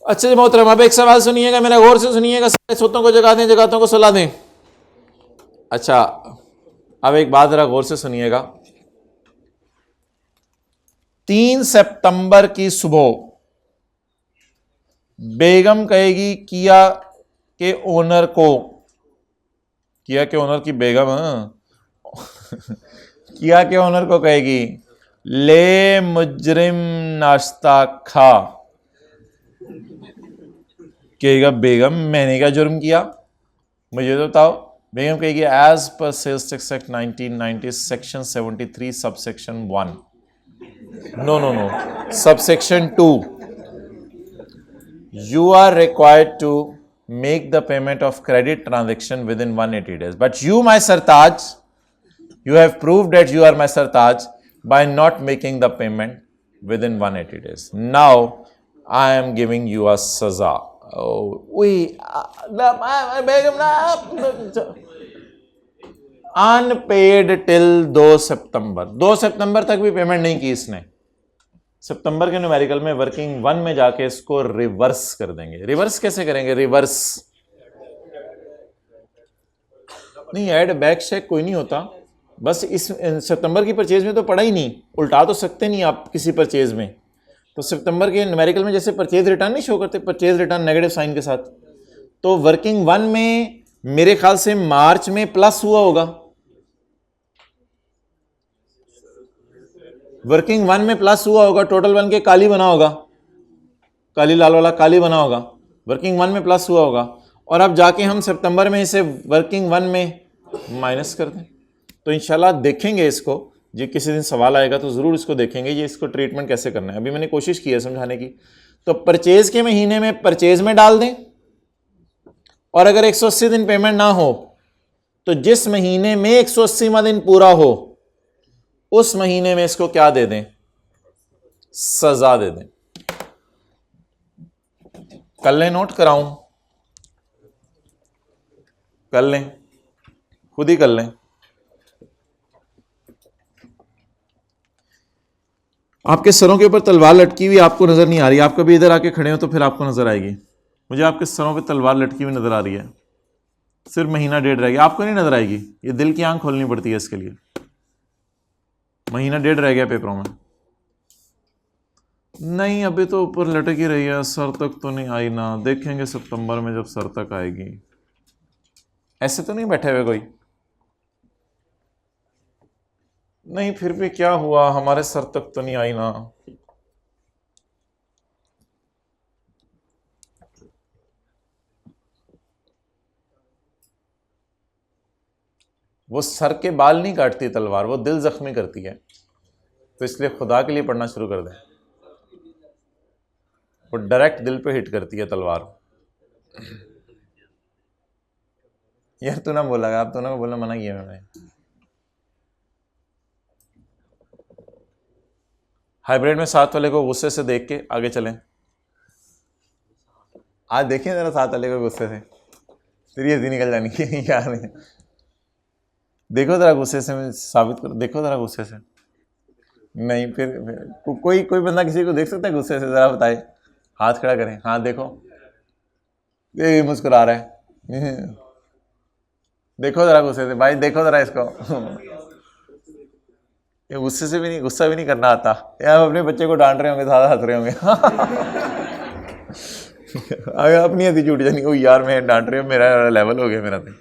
अच्छा जी मोहतरम, अब एक सवाल सुनिएगा, मेरा गौर से सुनिएगा, सारे सोतों को जगा दें, जगातों को सुला दें। अच्छा, अब एक बात जरा गौर से सुनिएगा। 3 सितंबर की सुबह बेगम कहेगी किया के ओनर को, किया के ओनर की बेगम, किया के ओनर को कहेगी ले मुजरिम नाश्ता खा। कहेगा बेगम मैंने क्या जुर्म किया, मुझे तो बताओ। बेगम कहेगी as per sales tax act 1990 section 73 subsection 1, no no no, subsection 2, you are required to make the payment of credit transaction within 180 days. But you, my Sartaj, you have proved that you are my Sartaj by not making the payment within 180 days. Now, I am giving you a saza. Oh, unpaid till 2 सितंबर। 2 सितंबर तक भी payment नहीं की इसने। सितंबर के numerical में working one में जाके इसको रिवर्स कर देंगे। रिवर्स कैसे करेंगे? रिवर्स नहीं, ऐड बैक चेक कोई नहीं होता, बस इस सितंबर की परचेज में तो पड़ा ही नहीं, उल्टा तो सकते नहीं आप किसी परचेज में। तो सितंबर के न्यूमेरिकल में जैसे परचेज रिटर्न नहीं शो करते, परचेज रिटर्न नेगेटिव साइन के साथ, तो वर्किंग वन में मेरे ख्याल से मार्च में प्लस हुआ होगा। वर्किंग वन में प्लस हुआ होगा, टोटल वन के काली बना होगा, काली लाल वाला काली बना होगा, वर्किंग वन में प्लस हुआ होगा, और अब जाके हम सितंबर में इसे वर्किंग वन में माइनस कर दें। तो इंशाल्लाह देखेंगे इसको, जी किसी दिन सवाल आएगा तो ज़रूर इसको देखेंगे, ये इसको ट्रीटमेंट कैसे करना है। अभी मैंने कोशिश की है समझाने की। तो परचेज के महीने में परचेज में डाल दें, और अगर 180 दिन पेमेंट ना हो तो जिस महीने में 180वां दिन पूरा हो उस महीने में इसको क्या दे दें? सजा दे दें। कर लें, नोट कराऊं? कर लें, खुद ही कर लें। आपके सरों के ऊपर तलवार लटकी हुई आपको नजर नहीं आ रही, आप कभी इधर आके खड़े हो तो फिर आपको नजर आएगी। मुझे आपके सरों पे तलवार लटकी हुई नजर आ रही है, सिर्फ महीना डेढ़ रह गया, आपको नहीं नजर आएगी, ये दिल की आंख खोलनी पड़ती है इसके लिए। महीना डेढ़ रह गया पेपरों में। नहीं, अभी तो ऊपर लटक ही रही है, सर तक तो नहीं आई ना, देखेंगे सितंबर में जब सर तक आएगी। ऐसे तो नहीं बैठे हुए कोई? नहीं, फिर भी क्या हुआ, हमारे सर तक तो नहीं आई ना। वो सर के बाल नहीं काटती तलवार, वो दिल जख्मी करती है, तो इसलिए खुदा के लिए पढ़ना शुरू कर दें। वो डायरेक्ट दिल पे हिट करती है तलवार। यार तू ना बोला, आप तो ना बोलना मना किया मैंने। हाइब्रिड में साथ वाले को गुस्से से देख के आगे चलें। आज देखिए जरा साथ वाले को गुस्से से, तेरी हंसी निकल जानी है यार। देखो जरा गुस्से से, मैं साबित करो, देखो जरा गुस्से से। नहीं फिर कोई कोई बंदा किसी को देख सकता है गुस्से से? जरा बताए, हाथ खड़ा करें। हाँ देखो, ये मुस्कुरा रहा है। देखो जरा गुस्से से भाई, देखो जरा इसको। ये गुस्से से भी नहीं, गुस्सा भी नहीं करना आता यार। अपने बच्चे को डांट रहे होंगे, ज्यादा हंस रहे होंगे। अगर अपनी हंसी छूट जानी, ओ यार मैं डांट रही हूँ, मेरा लेवल हो गया मेरा तो।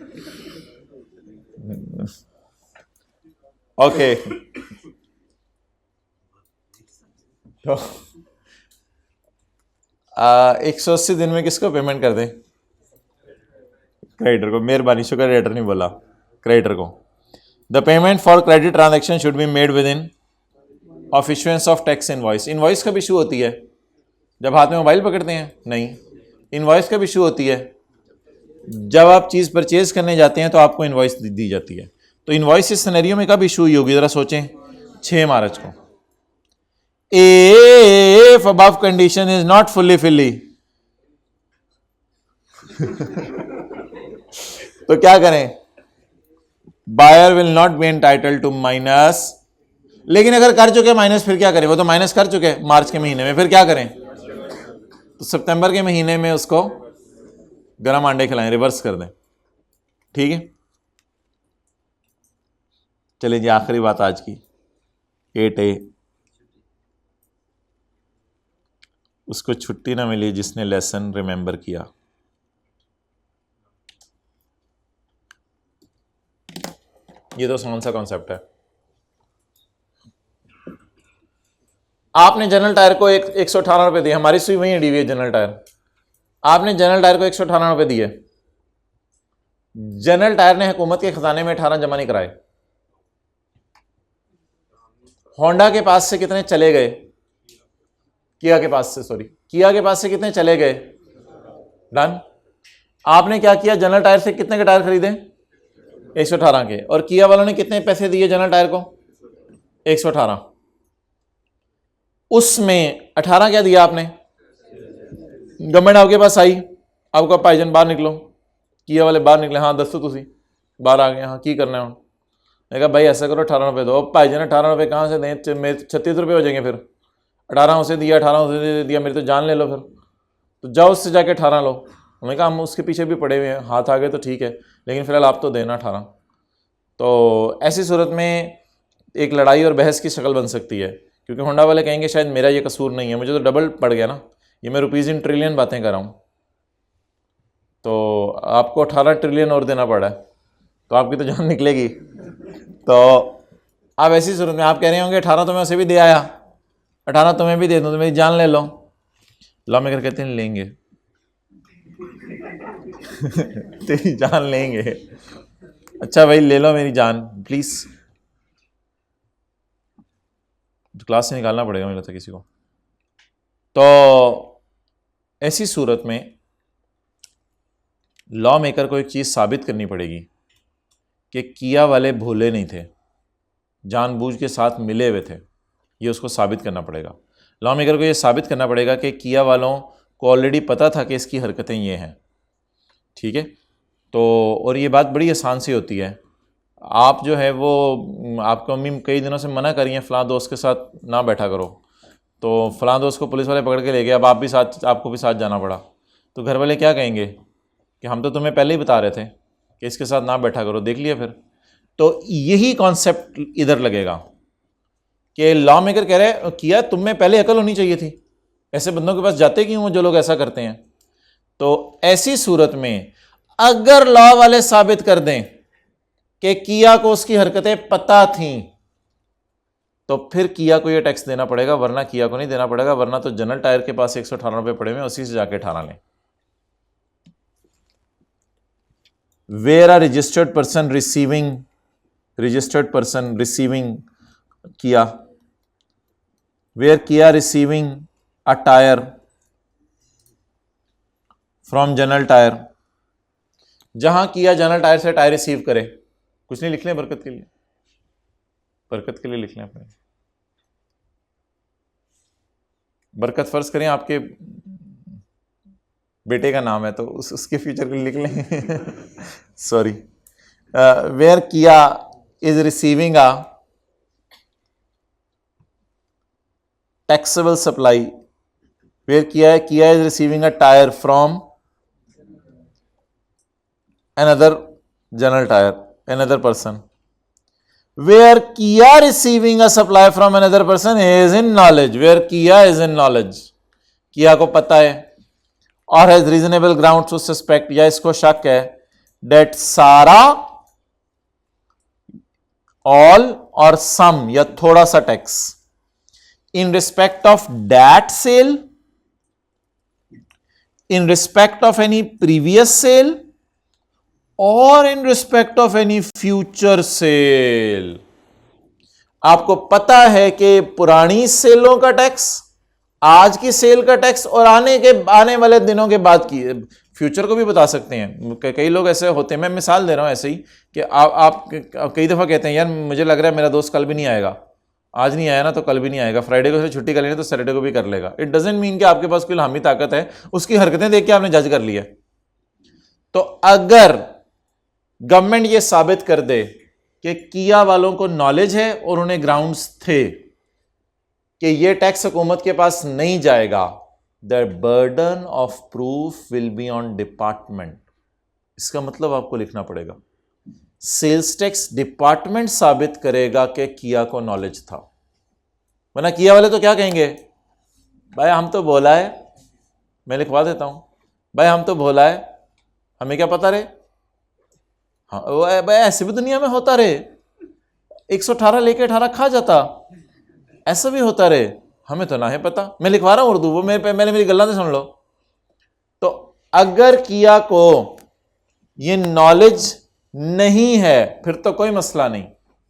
ओके तो 180 दिन में किसको पेमेंट कर दें? क्रेडिटर को। मेहरबानी, शुक्र क्रेडिटर नहीं बोला, क्रेडिटर को। The payment for credit transaction should be made with in of issuance of tax invoice. Invoice कब इशू होती है? जब हाथ में मोबाइल पकड़ते हैं? नहीं। इनवॉइस कब इशू होती है? जब आप चीज़ परचेज करने जाते हैं तो आपको इनवॉइस दी जाती है। तो इनवॉइस इस सिनेरियो में कब इशू हुई होगी, जरा सोचें। 6 मार्च को। If above condition is not fully filly, तो क्या करें? Buyer will not be entitled to minus. लेकिन अगर कर चुके माइनस, फिर क्या करें? वो तो माइनस कर चुके मार्च के महीने में, फिर क्या करें? तो सितंबर के महीने में उसको गरम अंडे खिलाएं, रिवर्स कर दें। ठीक है, चलिए जी, आखिरी बात आज की। 8A, उसको छुट्टी ना मिली जिसने लेसन रिमेंबर किया। ये तो कौन सा कॉन्सेप्ट है? आपने जनरल टायर को 118 रुपए दिए, हमारी सुई वही अड़ी हुई है जनरल टायर। आपने जनरल टायर को 118 रुपए दिए, जनरल टायर ने हुकूमत के खजाने में 18 जमा नहीं कराए। होंडा के पास से कितने चले गए? किया के पास से, सॉरी, किया के पास से कितने चले गए? डन। आपने क्या किया? जनरल टायर से कितने के टायर खरीदे? 118 के। और किया वालों ने कितने पैसे दिए जनरल टायर को? 118। उसमें 18 क्या दिया आपने? गवर्नमेंट आपके पास आई, आपको भाईजान बाहर निकलो, किया वाले बाहर निकले। हाँ दसो तुसी बाहर आ गए, हाँ की करना है? मैं कहा भाई ऐसा करो 18 रुपये दो। भाईजान 18 रुपये कहाँ से दें? मेरे 36 रुपये हो जाएंगे। फिर 18 उसे दिया, 18 उसे दिया, मेरी तो जान ले लो फिर। तो जाओ उससे जाके 18 लो। मैंने कहा हम उसके पीछे भी पड़े हुए हैं, हाथ आ गए तो ठीक है, लेकिन फिलहाल आप तो देना 18। तो ऐसी सूरत में एक लड़ाई और बहस की शक्ल बन सकती है, क्योंकि होंडा वाले कहेंगे शायद मेरा ये कसूर नहीं है, मुझे तो डबल पड़ गया ना, ये मैं रुपीज़ इन ट्रिलियन बातें कर रहा हूँ, तो आपको 18 ट्रिलियन और देना पड़ा है, तो आपकी तो जान निकलेगी। तो आप ऐसी सूरत में आप कह रहे होंगे 18 तो मैं उसे भी दे आया, 18 तुम्हें भी दे दूँ तो मेरी जान ले लो। लॉ मेकर कहते हैं लेंगे। तेरी जान लेंगे। अच्छा भाई ले लो मेरी जान प्लीज। क्लास से निकालना पड़ेगा मुझे लगता है किसी को। तो ऐसी सूरत में लॉ मेकर को एक चीज साबित करनी पड़ेगी कि किया वाले भूले नहीं थे, जानबूझ के साथ मिले हुए थे, ये उसको साबित करना पड़ेगा। लॉ मेकर को ये साबित करना पड़ेगा कि किया वालों को ऑलरेडी पता था कि इसकी हरकतें ये हैं। ठीक है, तो और ये बात बड़ी आसान सी होती है। आप जो है वो आपको अम्मी कई दिनों से मना करी हैं फ़लाँ दोस्त के साथ ना बैठा करो, तो फ़लाँ दोस्त को पुलिस वाले पकड़ के ले गए, अब आप भी साथ, आपको भी साथ जाना पड़ा, तो घर वाले क्या कहेंगे कि हम तो तुम्हें पहले ही बता रहे थे कि इसके साथ ना बैठा करो, देख लिया फिर। तो यही कॉन्सेप्ट इधर लगेगा कि लॉ मेकर कह रहे किया तुम में पहले अकल होनी चाहिए थी, ऐसे बंदों के पास जाते क्यों जो लोग ऐसा करते हैं। तो ऐसी सूरत में अगर लॉ वाले साबित कर दें कि किया को उसकी हरकतें पता थीं, तो फिर किया को ये टैक्स देना पड़ेगा, वरना किया को नहीं देना पड़ेगा, वरना तो जनरल टायर के पास 118 रुपये पड़े हुए, उसी से जाके 18 लें। Where are registered person receiving किया, वेयर किया receiving a tyre from general tyre, जहां किया जनरल टायर से टायर रिसीव करे। कुछ नहीं लिख लें बरकत के लिए, बरकत के लिए लिख लें अपने। बरकत फर्ज करें आपके बेटे का नाम है तो उसके फ्यूचर को लिख लें सॉरी, वेयर किया is receiving a taxable supply, where किया is receiving a tyre from another general tire, another person. Where Kia receiving a supply from another person is in knowledge, where Kia is in knowledge, Kia को पता है और has reasonable grounds to suspect, या इसको शक है that सारा, all और some या थोड़ा सा tax in respect of that sale, in respect of any previous sale और इन respect of any future cell. आपको पता है कि पुरानी सेलों का टैक्स, आज की सेल का टैक्स और आने वाले दिनों के बाद की, फ्यूचर को भी बता सकते हैं। कई लोग ऐसे होते हैं, मैं मिसाल दे रहा हूं ऐसे ही कि आप कई दफा कहते हैं यार मुझे लग रहा है मेरा दोस्त कल भी नहीं आएगा, आज नहीं आया ना तो कल भी नहीं आएगा, फ्राइडे को छुट्टी कर लेना तो सैटरडे को भी कर लेगा। इट डजंट मीन कि आपके पास कोई हामी ताकत है, उसकी हरकतें देख के आपने जज कर लिया। तो अगर गवर्नमेंट ये साबित कर दे कि किया वालों को नॉलेज है और उन्हें ग्राउंड्स थे कि ये टैक्स हुकूमत के पास नहीं जाएगा, the burden of proof will be on department. इसका मतलब आपको लिखना पड़ेगा सेल्स टैक्स डिपार्टमेंट साबित करेगा कि किया को नॉलेज था, वरना किया वाले तो क्या कहेंगे, भाई हम तो भोला है, मैं लिखवा देता हूं, भाई हम तो भोला है, हमें क्या पता रे। हाँ भाई ऐसे भी दुनिया में होता रे, 118 लेके 18 खा जाता, ऐसा भी होता रे, हमें तो ना है पता। मैं लिखवा रहा हूं उर्दू, वो मेरी गल्ला तो सुन लो। तो अगर किया को ये नॉलेज नहीं है फिर तो कोई मसला नहीं,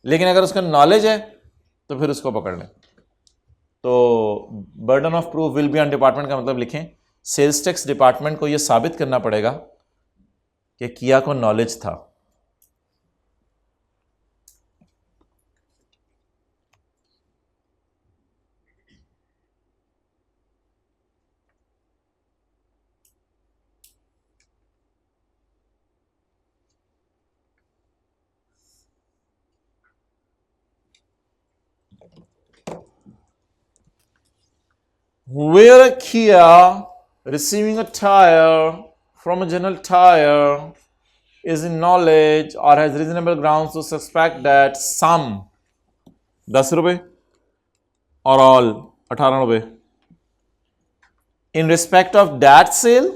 लेकिन अगर उसका नॉलेज है तो फिर उसको पकड़ लें। तो burden of proof will be on department का मतलब लिखें सेल्स टैक्स डिपार्टमेंट को यह साबित करना पड़ेगा कि किया को नॉलेज था। Where a Kia receiving a tire from a general tire is in knowledge or has reasonable grounds to suspect that some 10 रुपए और all 18 रुपए in respect of that sale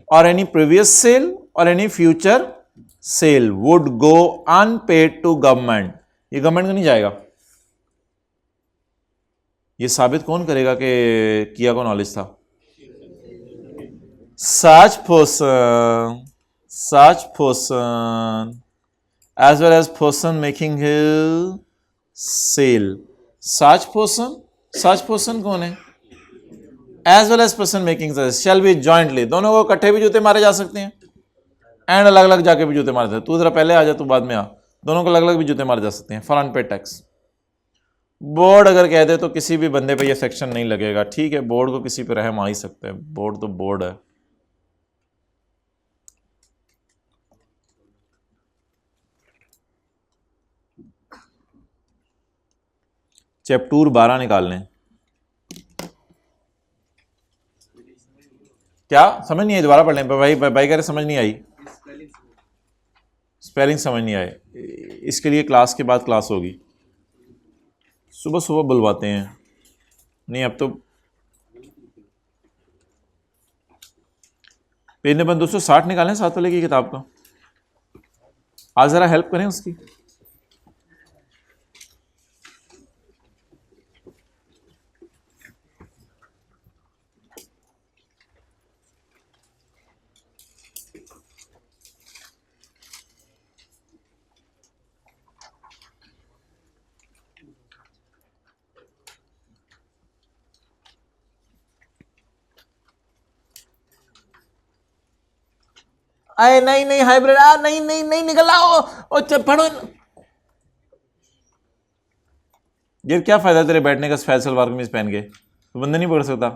or any previous sale or any future sale would go unpaid to government। ये government को नहीं जाएगा। ये साबित कौन करेगा कि किया को नॉलेज था? such person as well as person making his sale। such person कौन है? as well as person making sale shall be jointly, दोनों को इकट्ठे भी जूते मारे जा सकते हैं एंड अलग अलग जाके भी जूते मारे जाते हैं। तू जरा पहले आ जा, तू बाद में आ, दोनों को अलग अलग भी जूते मारे जा सकते हैं फॉर अनपेड टैक्स। बोर्ड अगर कह दे तो किसी भी बंदे पे ये सेक्शन नहीं लगेगा, ठीक है, बोर्ड को किसी पे रहम आ ही सकते हैं, बोर्ड तो बोर्ड है। चैप्टर 12 निकाल लें। क्या समझ नहीं आई? दोबारा पढ़ लें। भाई कह रहे समझ नहीं आई, स्पेलिंग समझ नहीं आए, इसके लिए क्लास के बाद क्लास होगी, सुबह सुबह बुलवाते हैं। नहीं अब तो पेज नंबर 260 निकालें 7 वाले की किताब का, आज जरा हेल्प करें उसकी। अरे नहीं हाइब्रिड, नहीं निकल आओ पढ़ो। ये क्या फायदा तेरे बैठने का सफेद सलवार कमीज पहन के? तो बंदा नहीं पकड़ सकता।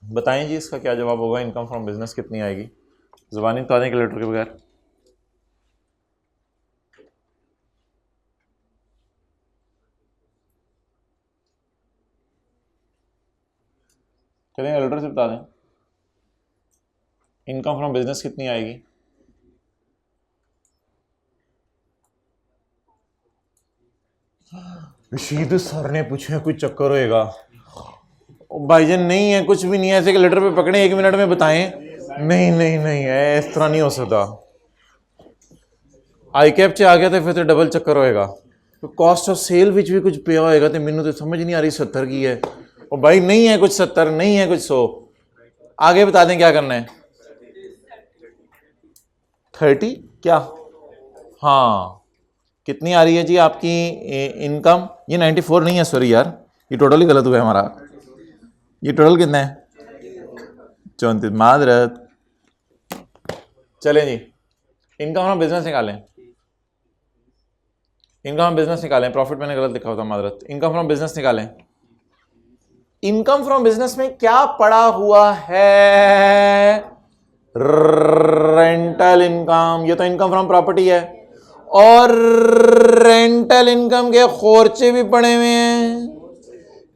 बताएं जी इसका क्या जवाब होगा, इनकम फ्रॉम बिजनेस कितनी आएगी? जुबानी बता दें कैलकुलेटर के बगैर। चलें कैलकुलेटर से बता दें इनकम फ्रॉम बिजनेस कितनी आएगी। रशीद सर ने पूछे कुछ चक्कर होएगा। भाईजान नहीं है, कुछ भी नहीं है, ऐसे कैलकुलेटर पे पकड़े 1 मिनट में बताएं। नहीं नहीं नहीं है, इस तरह नहीं हो सकता। आई कैप च आ गया तो फिर तो डबल चक्कर होएगा। तो कॉस्ट ऑफ सेल विच भी कुछ पिया होएगा तो मैनू तो समझ नहीं आ रही 70 की है। और भाई नहीं है कुछ 70, नहीं है कुछ 100। आगे बता दें क्या करना है। 30 क्या? हाँ, कितनी आ रही है जी आपकी इनकम? ये 94 नहीं है, सॉरी यार, ये टोटल ही गलत हुआ है हमारा। ये टोटल कितना है? 34, मादरत। चलें जी, इनकम हम बिजनेस निकालें। इनकम फ्रॉम बिजनेस निकालें। प्रॉफिट मैंने गलत लिखा होता, मादरत। इनकम फ्रॉम बिजनेस निकालें। इनकम फ्रॉम बिजनेस में क्या पड़ा हुआ है? Rental income. ये तो इनकम फ्रॉम प्रॉपर्टी है, और रेंटल इनकम के खर्चे भी पड़े हुए हैं।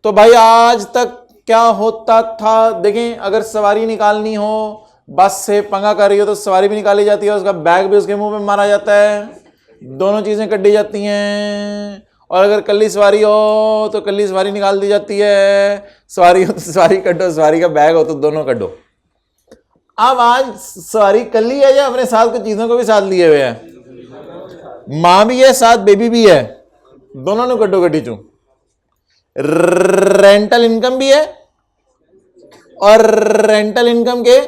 तो भाई आज तक क्या होता था, देखें, अगर सवारी निकालनी हो, बस से पंगा कर रही हो तो सवारी भी निकाली जाती है, उसका बैग भी उसके मुंह पे मारा जाता है, दोनों चीजें कटी जाती हैं। और अगर कल्ली सवारी हो तो कल्ली सवारी निकाल दी जाती है, सवारी हो तो सवारी कटो, सवारी का बैग हो तो दोनों कटो। अब आज सवारी कल्ली है या अपने साथ कुछ चीजों को भी साथ लिए हुए है? मां भी है साथ, बेबी भी है, दोनों ने कटो कटी चू। रेंटल इनकम भी है और रेंटल इनकम के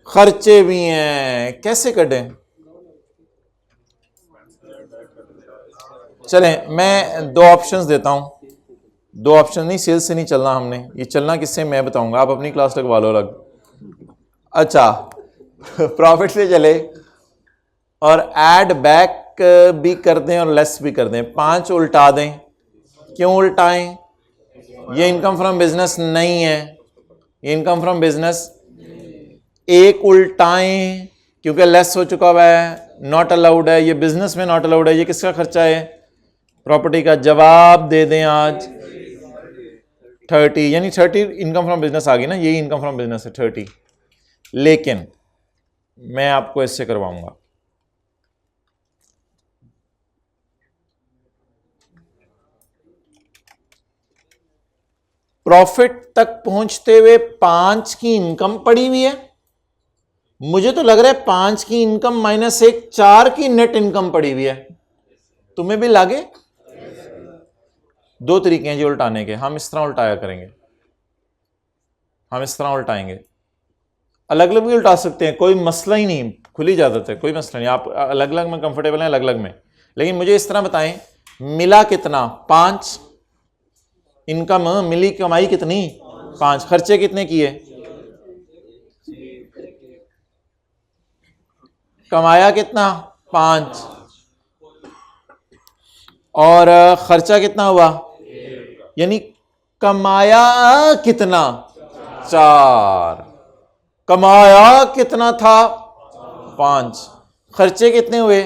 खर्चे भी हैं, कैसे कटें? चलें मैं 2 ऑप्शंस देता हूं। 2 ऑप्शन नहीं, सेल्स से नहीं चलना हमने, ये चलना किससे मैं बताऊंगा, आप अपनी क्लास लगवा लो अलग। अच्छा प्रॉफिट से चले और ऐड बैक भी कर दें और लेस भी कर दें, 5 उल्टा दें। क्यों उल्टाएं? ये इनकम फ्रॉम बिजनेस नहीं है, ये इनकम फ्रॉम बिजनेस। एक उल्टाएं क्योंकि लेस हो चुका हुआ है, नॉट अलाउड है, ये बिजनेस में नॉट अलाउड है। ये किसका खर्चा है? प्रॉपर्टी का। जवाब दे दें आज 30, यानी 30 इनकम फ्रॉम बिजनेस आ गई ना, यही इनकम फ्रॉम बिजनेस है 30। लेकिन मैं आपको इससे करवाऊंगा, प्रॉफिट तक पहुंचते हुए 5 की इनकम पड़ी हुई है। मुझे तो लग रहा है 5 की इनकम -1 4 की नेट इनकम पड़ी हुई है। तुम्हें भी लागे? 2 तरीके हैं जी उल्टाने के। हम इस तरह उल्टाया करेंगे, हम इस तरह उल्टाएंगे, अलग अलग भी उल्टा सकते हैं, कोई मसला ही नहीं, खुली इजाजत है, कोई मसला नहीं। आप अलग अलग में कंफर्टेबल हैं, अलग अलग में। लेकिन मुझे इस तरह बताएं, मिला कितना? 5। इनकम मिली, कमाई कितनी? 5। खर्चे कितने किए? कमाया कितना? 5। और खर्चा कितना हुआ? यानी कमाया कितना? 4। कमाया कितना था? 5। खर्चे कितने हुए?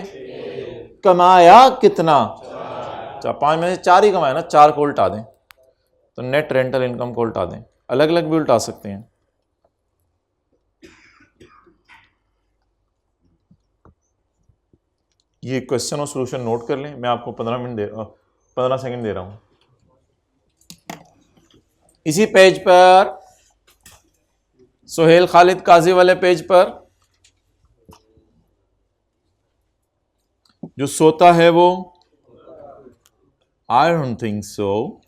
कमाया कितना? 4। 5 में से 4 ही कमाया ना, 4 को उल्टा दें तो नेट रेंटल इनकम को उल्टा दें। अलग अलग भी उल्टा सकते हैं। ये क्वेश्चन और सॉल्यूशन नोट कर लें, मैं आपको 15 सेकंड दे रहा हूं। इसी पेज पर, सोहेल खालिद काजी वाले पेज पर, जो सोता है वो, I don't think so,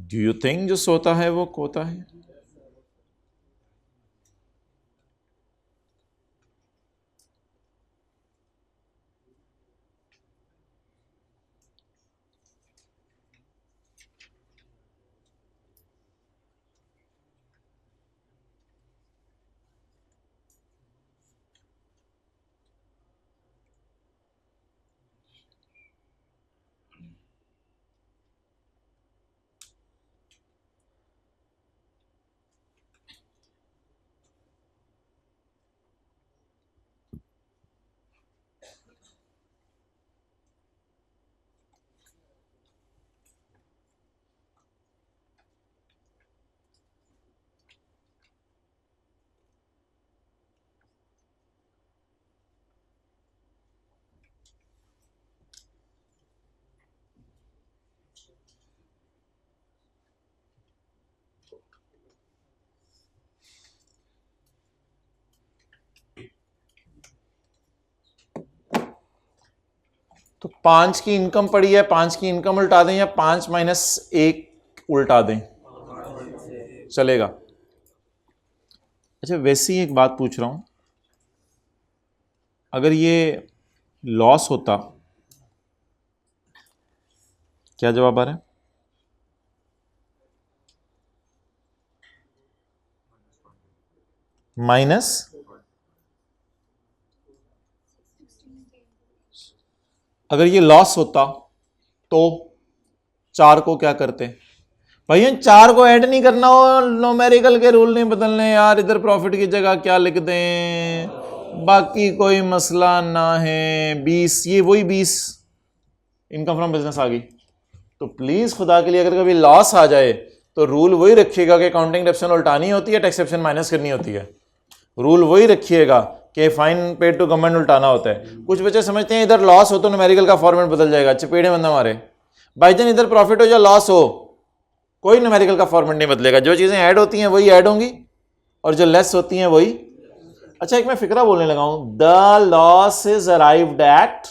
do you think जो सोता है वो खोता है? तो 5 की इनकम पड़ी है, 5 की इनकम उल्टा दें या 5 माइनस 1 उल्टा दें, चलेगा। अच्छा वैसे ही एक बात पूछ रहा हूं, अगर ये लॉस होता, क्या जवाब आ रहा है? माइनस, अगर ये लॉस होता तो 4 को क्या करते भैया? 4 को ऐड नहीं करना हो, न्यूमेरिकल के रूल नहीं बदलने यार, इधर प्रॉफिट की जगह क्या लिख दें, बाकी कोई मसला ना है। 20, ये वही 20 इनकम फ्रॉम बिजनेस आ गई। तो प्लीज खुदा के लिए अगर कभी लॉस आ जाए तो रूल वही रखिएगा कि अकाउंटिंग डेप्शन उल्टानी होती है, टैक्स एक्सेप्शन माइनस करनी होती है। रूल वही रखिएगा कि फाइन पेड टू गवर्नमेंट उल्टाना होता है। कुछ बच्चे समझते हैं इधर लॉस हो तो न्यूमेरिकल का फॉर्मेट बदल जाएगा, चपेड़े बंदा मारे। भाईजान इधर प्रॉफिट हो या लॉस हो, कोई न्यूमेरिकल का फॉर्मेट नहीं बदलेगा, जो चीजें ऐड होती हैं वही ऐड होंगी और जो लेस होती हैं वही। अच्छा एक मैं फिक्रा बोलने लगा हूं, the loss is arrived at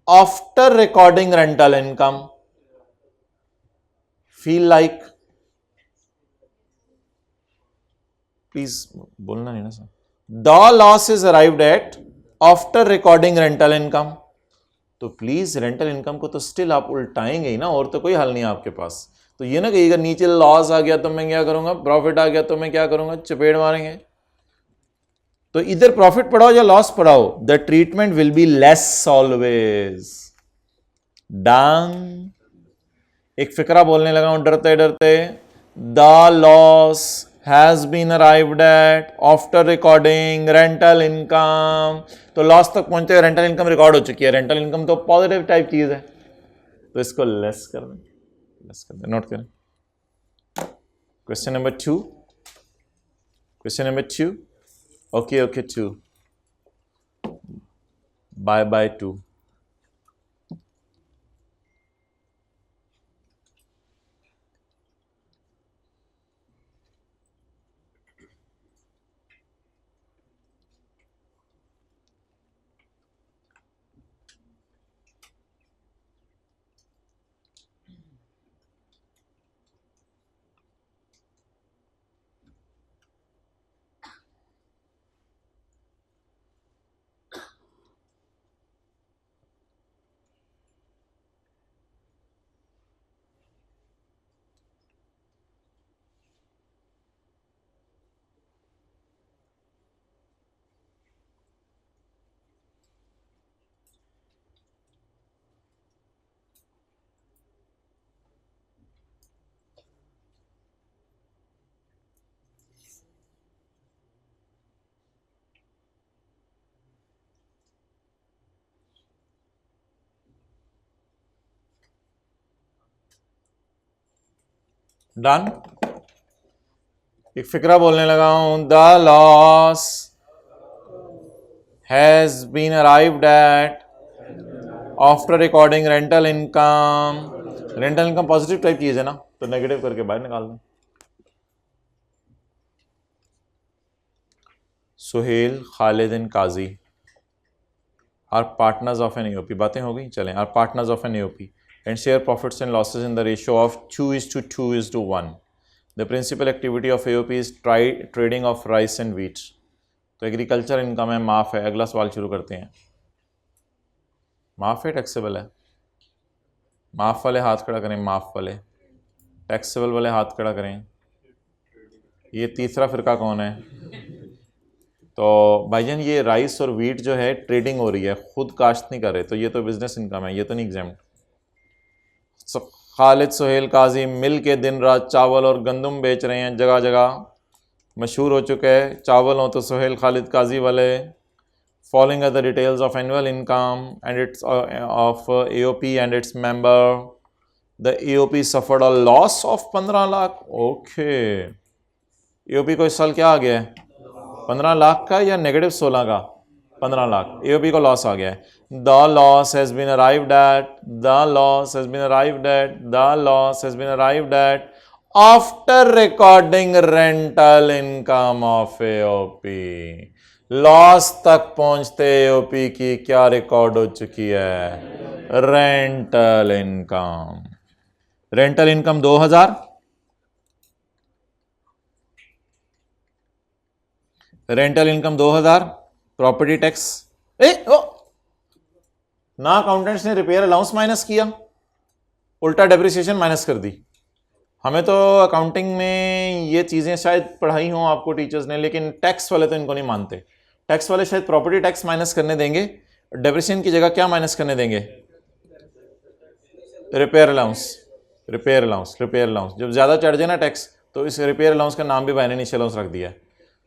after recording rental income, feel like, please बोलना नहीं ना sir. The loss is arrived at after recording rental income, तो प्लीज रेंटल इनकम को तो स्टिल आप उल्टाएंगे ही ना, और तो कोई हल नहीं है आपके पास। तो ये ना कहिएगा नीचे लॉस आ गया तो मैं क्या करूंगा, प्रॉफिट आ गया तो मैं क्या करूंगा, चपेट मारेंगे। तो इधर प्रॉफिट पढ़ाओ या लॉस पढ़ाओ, the treatment will be less always. Done. एक फिक्रा बोलने लगा हूं डरते डरते, the loss has been arrived at after recording rental income. तो लॉस तक पहुंचते हुए रेंटल इनकम रिकॉर्ड हो चुकी है। रेंटल इनकम तो पॉजिटिव टाइप चीज है, तो इसको लेस कर दें, लेस कर दें, नोट करें। Question number 2, question number 2, okay okay 2, bye bye 2। Done. एक फिक्रा बोलने लगा हूं, the loss has been arrived at after recording rental income. Rental income positive type चीज है ना, तो नेगेटिव करके बाहर निकाल दें। Suhail, Khalid and Qazi are partners of an AOP. बातें हो गई, चलें। Are partners of an AOP and share profits and losses in the ratio of 2:2:1. The principal activity of AOP is trading of rice and wheat. तो agriculture income है, माफ है। अगला सवाल शुरू करते हैं। माफ है, टैक्सेबल है? माफ वाले हाथ खड़ा करें, माफ वाले। टैक्सेबल वाले हाथ खड़ा करें। ये तीसरा फिरका कौन है? तो भाईजान ये राइस और वीट जो है ट्रेडिंग हो रही है, खुद काश्त नहीं कर रहे, तो ये तो बिजनेस इनकम है, ये तो नहीं एग्जाम्ड। खालिद सुहेल काजी मिल के दिन रात चावल और गंदम बेच रहे हैं, जगह जगह मशहूर हो चुके हैं। चावल हो तो सुहेल खालिद काजी वाले। Following are the details of annual income and it's of AOP and it's member. The AOP suffered a loss of 15 lakh. Okay, AOP को इस साल क्या आ गया है? 15 लाख का या नेगेटिव 16 का? 15 लाख। एओपी को लॉस आ गया है। The loss has been arrived at. The loss has been arrived at. The loss has been arrived at after recording rental income of AOP. Loss तक पहुंचते AOP की क्या रिकॉर्ड हो चुकी है? Rental income. Rental income 2000, rental income 2000, property tax ना accountants ने repair allowance minus किया, उल्टा डेप्रिसिएशन माइनस कर दी। हमें तो अकाउंटिंग में ये चीज़ें शायद पढ़ाई हों आपको टीचर्स ने, लेकिन टैक्स वाले तो इनको नहीं मानते। टैक्स वाले शायद प्रॉपर्टी टैक्स माइनस करने देंगे, डेप्रिसिएशन की जगह क्या माइनस करने देंगे? Repair allowance. Repair allowance, repair allowance. जब ज़्यादा चढ़ जाए ना टैक्स, तो इस रिपेयर अलाउंस का नाम भी बाय ने इनिशियल अलाउंस रख दिया है।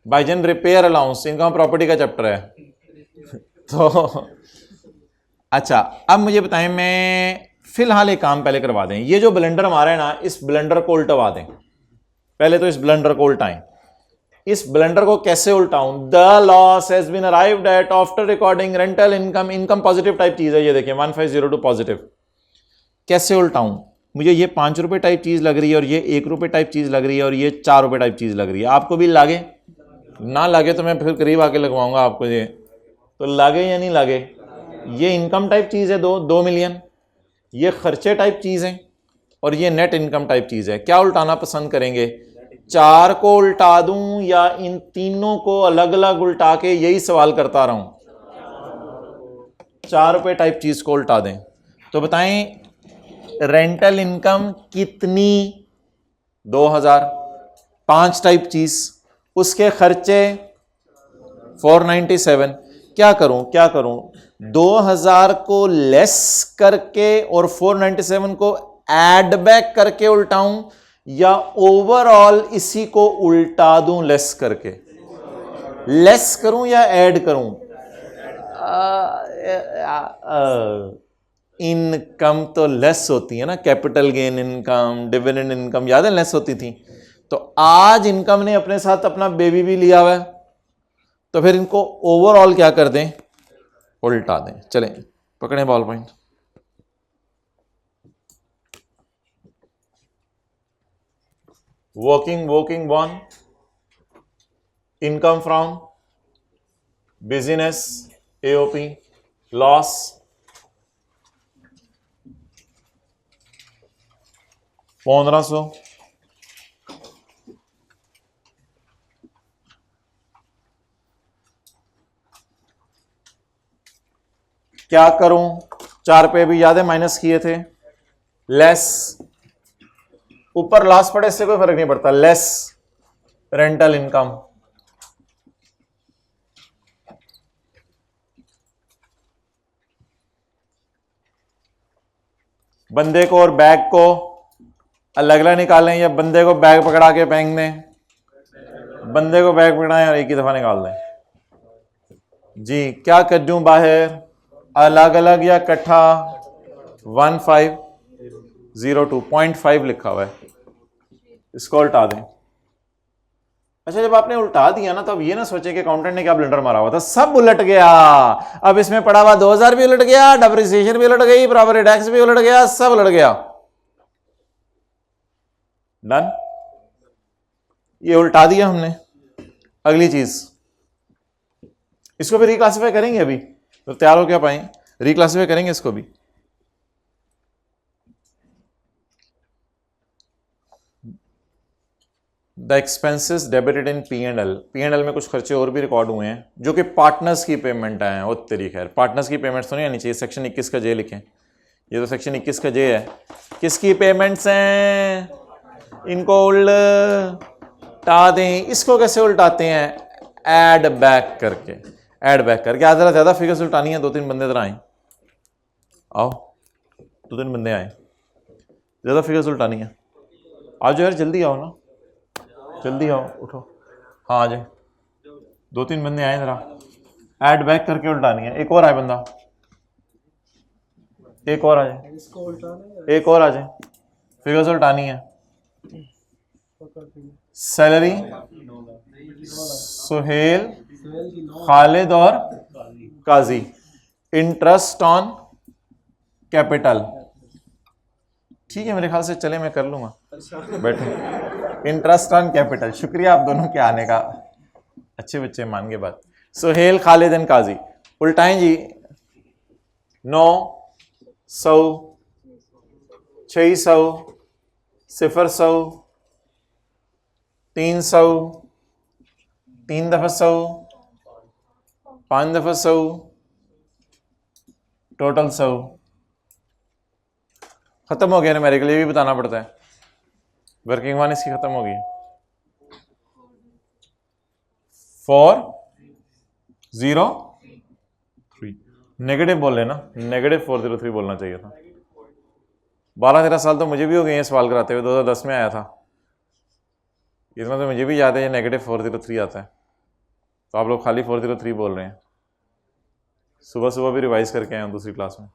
भाईजान रिपेयर अलाउंस इनकम प्रॉपर्टी का चैप्टर है। तो अच्छा, अब मुझे बताएं, मैं फिलहाल एक काम पहले करवा दें। ये जो ब्लेंडर हमारा है ना, इस ब्लेंडर को उल्टवा दें। पहले तो इस ब्लेंडर को उल्टाएं। इस ब्लेंडर को कैसे उल्टाऊं? The loss has been arrived at after recording rental income. Income positive type चीज है, ये देखिए 1502 पॉजिटिव। कैसे उल्टाऊं? मुझे ये 5 रुपए टाइप चीज लग रही है, और ये 1 रुपए टाइप चीज लग रही है, और ये 4 रुपए टाइप चीज लग रही है। आपको भी लागे? ना लागे तो मैं फिर करीब आके लगवाऊंगा आपको। ये तो लागे या नहीं लागे? ये इनकम टाइप चीज है 2 मिलियन, ये खर्चे टाइप चीज है, और ये नेट इनकम टाइप चीज है। क्या उल्टाना पसंद करेंगे? 4 को उल्टा दूं या इन तीनों को अलग अलग उल्टा के यही सवाल करता रहूं? 4 रुपए टाइप चीज को उल्टा दें। तो बताएं रेंटल इनकम कितनी? 2000। 5 टाइप चीज, उसके खर्चे 497। क्या करूं? 2000 को लेस करके और 497 को ऐड बैक करके उल्टाऊं, या ओवरऑल इसी को उल्टा दूं लेस करके? लेस करूं या ऐड करूं? इनकम तो लेस होती है ना, capital gain income, dividend income, याद है लेस होती थी। तो आज इनकम ने अपने साथ अपना बेबी भी लिया हुआ है, तो फिर इनको ओवरऑल क्या कर दें? उल्टा दें। चलें, पकड़ें ball point. Working one, income from business AOP, loss 1500, क्या करूं? 4 पे भी याद है माइनस किए थे, लेस, ऊपर लास्ट पड़े इससे कोई फर्क नहीं पड़ता, लेस रेंटल इनकम। बंदे को और बैग को अलग अलग निकालें, या बंदे को बैग पकड़ा के फेंक दें? बंदे को बैग पकड़ाएं और एक ही दफा निकाल दें। जी, क्या कर दूं बाहर? अलग अलग या इकट्ठा? 1502.5 लिखा हुआ है, इसको उल्टा दें। अच्छा, जब आपने उल्टा दिया ना, तो अब ये ना सोचे कि अकाउंटेंट ने क्या ब्लंडर मारा हुआ था, सब उलट गया। अब इसमें पड़ा हुआ 2000 भी उलट गया, डेप्रिसिएशन भी उलट गई, प्रॉपर्टी टैक्स भी उलट गया, सब उलट गया। डन, ये उल्टा दिया हमने। अगली चीज, इसको भी रिक्लासिफाई करेंगे, अभी तो तैयार हो क्या पाए, रिक्लासिफाई करेंगे इसको भी। The expenses debited in P&L। P&L में कुछ खर्चे और भी रिकॉर्ड हुए हैं जो कि पार्टनर्स की पेमेंट आए हैं। वो तेरी खैर, पार्टनर्स की पेमेंट्स तो नहीं आनी चाहिए। सेक्शन 21 का जे लिखें, ये तो सेक्शन 21 का जे है। किसकी पेमेंट्स हैं? इनको उल्टा दें। इसको कैसे उल्टाते हैं? ऐड बैक करके। ऐड बैक करके। आज ज़्यादा फिगर्स उल्टानी है, 2-3 बंदे इधर आए, आओ 2-3 बंदे आए, ज़्यादा फिगर्स उल्टानी है। आज यार जल्दी आओ ना, जल्दी आओ, उठो। हाँ आ जाए, 2-3 बंदे आए जरा। ऐड बैक करके उल्टानी है। एक और आए बंदा, एक और आ जाए, एक और आ जाए, फिगर्स उल्टानी है। सैलरी सुहेल, खालिद और काजी, इंटरेस्ट ऑन कैपिटल। ठीक है, मेरे ख्याल से चले, मैं कर लूंगा, बैठे। Interest on capital. शुक्रिया आप दोनों के आने का, अच्छे बच्चे मान के बात। सुहेल, खालिद एंड काजी। उल्टाएं जी। 9 100 600 0 100 300 3 दफा 100 5 दफा 100 टोटल 100। खत्म हो गया न्यूमेरिकल, ये भी बताना पड़ता है। वर्किंग वन इसकी खत्म हो गई। 4 0 3 नेगेटिव बोल लेना, नेगेटिव 403 बोलना चाहिए था। 12-13 साल तो मुझे भी हो गए हैं सवाल कराते हुए, 2010 में आया था। इतना तो मुझे भी याद है, ये नेगेटिव 403 आता है, तो आप लोग खाली 403 बोल रहे हैं। सुबह सुबह भी रिवाइज करके आए हूँ दूसरी क्लास में।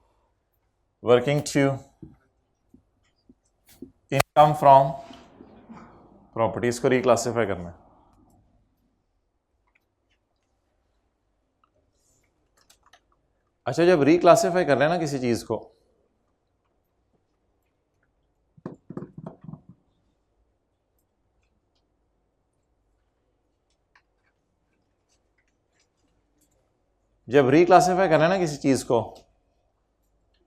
वर्किंग 2, इनकम फ्रॉम प्रॉपर्टीज को रिक्लासिफाई करना है। अच्छा, जब रिक्लासिफाई कर रहे हैं ना किसी चीज को, जब रिक्लासिफाई करना है ना किसी चीज को,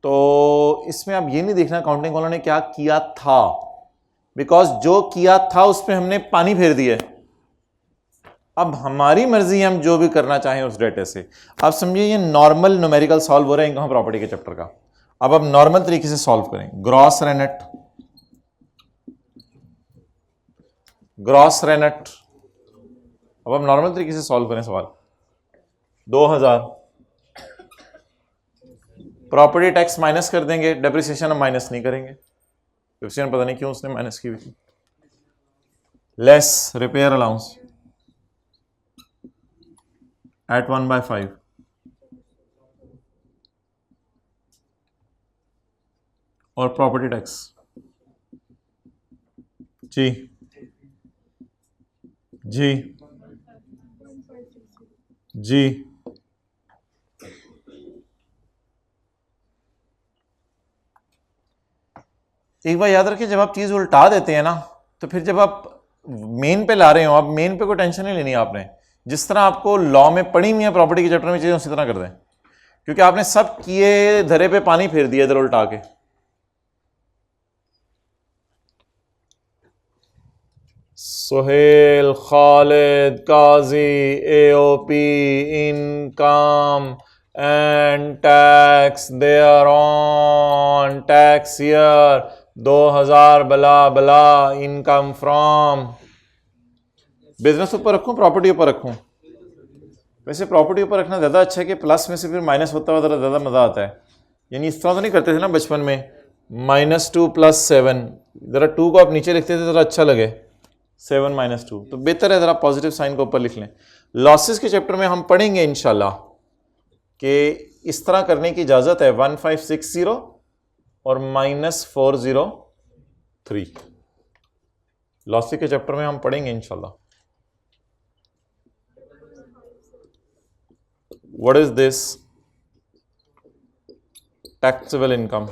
तो इसमें आप ये नहीं देखना काउंटिंग वालों ने क्या किया था, बिकॉज जो किया था उस पर हमने पानी फेर दिया। अब हमारी मर्जी है हम जो भी करना चाहें उस डेटे से। आप समझिए ये नॉर्मल न्यूमेरिकल सॉल्व हो रहा है इनकम प्रॉपर्टी के चैप्टर का। अब नॉर्मल तरीके से सॉल्व करें। ग्रॉस रेनेट, ग्रॉस रेनेट। अब नॉर्मल तरीके से सॉल्व करें सवाल। 2000 प्रॉपर्टी टैक्स माइनस कर देंगे, डेप्रिसिएशन हम माइनस नहीं करेंगे, डेप्रिसिएशन पता नहीं क्यों उसने माइनस की हुई थी। लेस रिपेयर अलाउंस एट 1/5, और प्रॉपर्टी टैक्स जी जी जी एक बार याद रखिए, जब आप चीज उल्टा देते हैं ना, तो फिर जब आप मेन पे ला रहे हो, आप मेन पे कोई टेंशन नहीं लेनी आपने। जिस तरह आपको लॉ में पड़ी हुई है प्रॉपर्टी के चैप्टर में चीजें, उसी तरह कर दें, क्योंकि आपने सब किए धरे पे पानी फेर दिया इधर उल्टा के। Suhail, Khalid, Qazi, AOP, income and tax there on tax year 2000 blah बला, इनकम फ्रॉम। बिजनेस ऊपर रखूं प्रॉपर्टी ऊपर रखूं? वैसे प्रॉपर्टी ऊपर रखना ज़्यादा अच्छा है कि प्लस में से फिर माइनस होता हुआ ज़्यादा मज़ा आता है। यानी इस तरह तो नहीं करते थे ना बचपन में, -2 + 7, ज़रा 2 को आप नीचे लिखते थे ज़रा अच्छा लगे, 7 - 2, तो बेहतर है ज़रा पॉजिटिव साइन को ऊपर लिख लें। लॉसेस के चैप्टर में हम पढ़ेंगे इंशाल्लाह कि इस तरह करने की इजाज़त है। 1560 और -403 लॉसेस के चैप्टर में हम पढ़ेंगे इंशाल्लाह। What is this? Taxable income.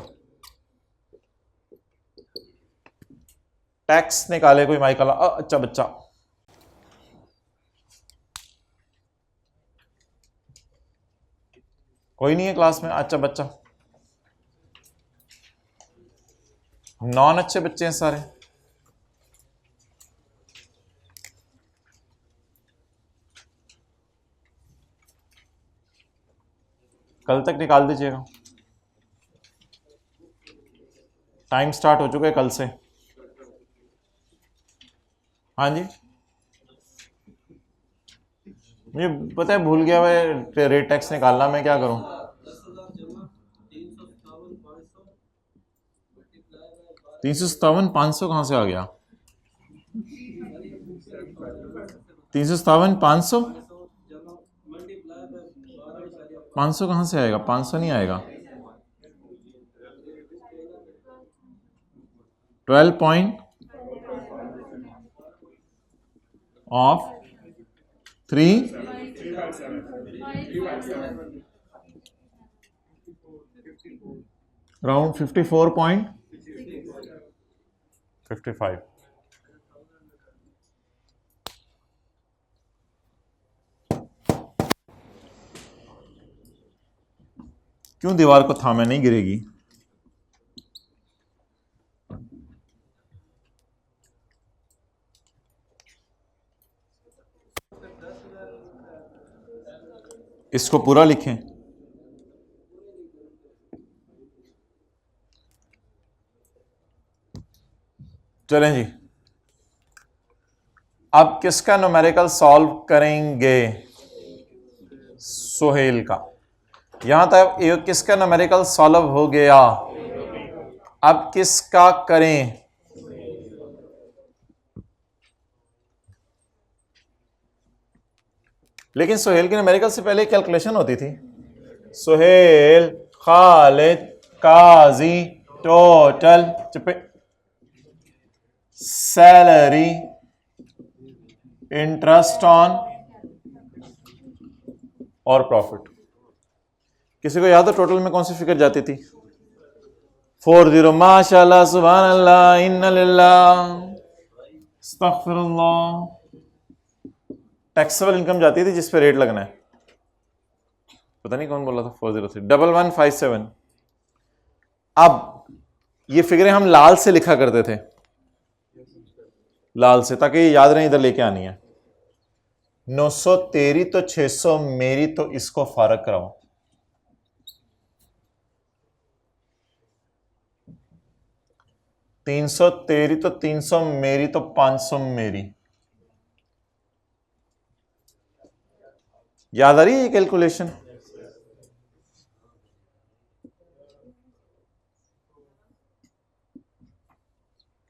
Tax निकाले कोई माइकल। अच्छा बच्चा, कोई नहीं है क्लास में। अच्छा बच्चा, नॉन अच्छे बच्चे हैं सारे। कल तक निकाल दीजिएगा, टाइम स्टार्ट हो चुका है कल से। हाँ जी, मुझे पता है भूल गया मैं रेट टैक्स निकालना, मैं क्या करूं? 357 500 कहां से आ गया? 357 500 500 कहां से आएगा? 500 नहीं आएगा। 12 पॉइंट ऑफ 3 अराउंड 54.55। क्यों दीवार को थामे, नहीं गिरेगी। इसको पूरा लिखें। चलें जी, अब किसका न्यूमेरिकल सॉल्व करेंगे? सुहेल का। यहां तक किसका न्यूमेरिकल सॉल्व हो गया, अब किसका करें? लेकिन सुहेल की न्यूमेरिकल से पहले कैलकुलेशन होती थी। सुहेल, खालिद, काजी, टोटल, सैलरी, इंटरेस्ट ऑन और प्रॉफिट। किसी को याद है टोटल में कौन सी फिगर जाती थी? 40। माशाल्लाह, सुभान अल्लाह, इन्ना लिल्लाह, अस्तगफिरुल्लाह। टैक्सेबल इनकम जाती थी जिस पे रेट लगना है, पता नहीं कौन बोला था। 403 1157। अब ये फिगरें हम लाल से लिखा करते थे, लाल से, ताकि याद रहे, इधर लेके आनी है। 913 तो 600 मेरी, तो इसको फारक कराओ। तीन 313 तो 300 मेरी, तो 500 मेरी। याद आ रही है ये कैलकुलेशन?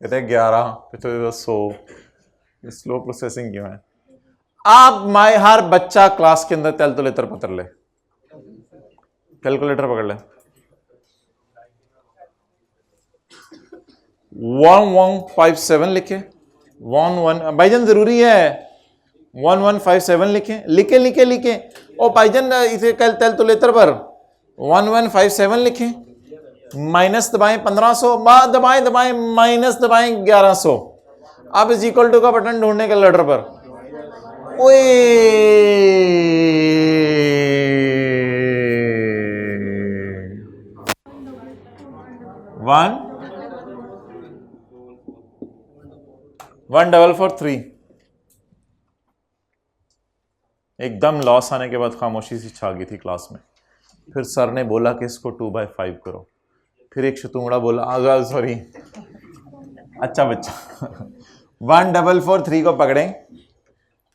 कहते हैं 11 तो 100। स्लो प्रोसेसिंग क्यों है? आप माए हर बच्चा क्लास के अंदर तेल तो लेतर पतर ले, कैलकुलेटर पकड़ ले। 1157 लिखे, 11 भाईजान जरूरी है। 1157 लिखे, लिखे लिखे लिखे। ओ भाईजान इसे कल तेल तो लेतर पर 1157 लिखे, माइनस दबाएं 1500, दबाएं दबाएं, माइनस दबाएं 1100। अब इज इक्वल टू का बटन ढूंढने के लेटर पर, ओए 1443। एकदम लॉस आने के बाद खामोशी सी छा गई थी क्लास में। फिर सर ने बोला कि इसको 2/5 करो। फिर एक शतूंगड़ा बोला, आगा सॉरी, अच्छा बच्चा 1443 को पकड़ें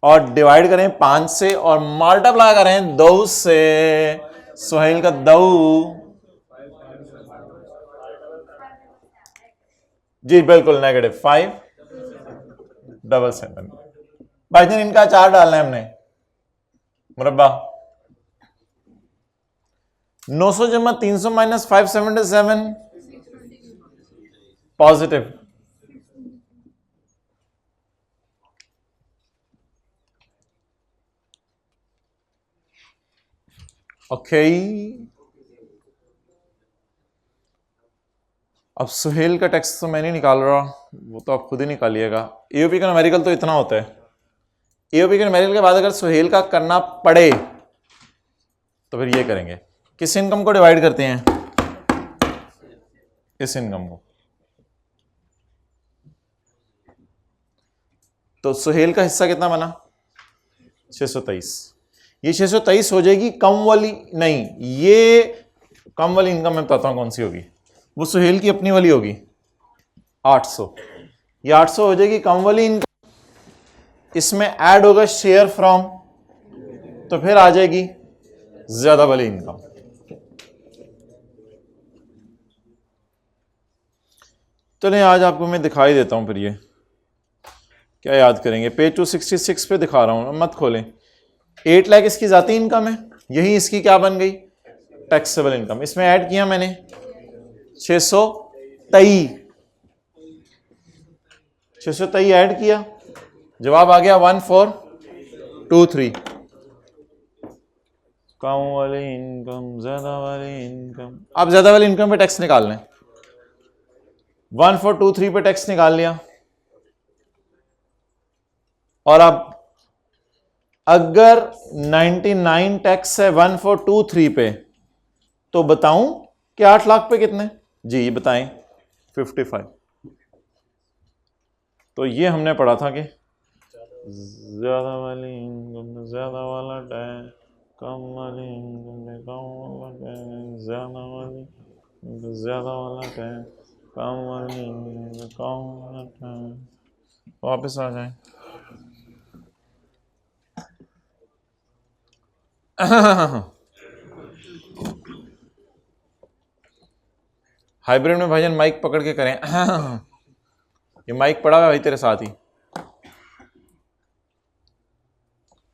और डिवाइड करें 5 से और मल्टीप्लाई करें 2 से। सुहेल का 2 जी बिल्कुल नेगेटिव 577। भाईजान इनका 4 डालना है हमने, मुरब्बा 900 जमा 300 माइनस 577 पॉजिटिव। ओके अब सुहेल का टेक्स्ट तो मैं नहीं निकाल रहा, वो तो आप खुद ही निकालिएगा। एओपी का न्यूमेरिकल तो इतना होता है। एओपी के न्यूमेरिकल के बाद अगर सुहेल का करना पड़े तो फिर ये करेंगे। किस इनकम को डिवाइड करते हैं? इस इनकम को। तो सुहेल का हिस्सा कितना बना? 623। ये 623 हो जाएगी कम वाली, नहीं ये कम वाली इनकम मैं बताता हूं कौन सी होगी। वो सुहेल की अपनी वाली होगी 800। ये 800 हो जाएगी कम वाली इनकम। इसमें ऐड होगा शेयर फ्रॉम, तो फिर आ जाएगी ज्यादा वाली इनकम। चलिए आज आपको मैं दिखाई देता हूं फिर ये क्या याद करेंगे। पेज 266 पे दिखा रहा हूं, मत खोलें। 8 लाख इसकी जाती इनकम है, यही इसकी क्या बन गई? Taxable income. इसमें ऐड किया मैंने 623 ऐड किया, जवाब आ गया 1423। कम वाली इनकम, ज्यादा वाली इनकम। आप ज्यादा वाली इनकम पे टैक्स निकाल लें, 1423 पे टैक्स निकाल लिया। और अब अगर 99 टैक्स है 1423 पे, तो बताऊं कि 8 लाख पे कितने? जी ये बताएं। 55। तो ये हमने पढ़ा था कि ज्यादा वाली इनकम ज्यादा वाला टैक्स, कम वाली इनकम में कम वाला टैक्स, ज्यादा वाली ज्यादा वाला टैक्स, कम वाली इनकम में कम वाला टैक्स। वापस आ जाए। हाइब्रिड में भाईजान माइक पकड़ के करें। ये माइक पड़ा हुआ है भाई तेरे साथ ही,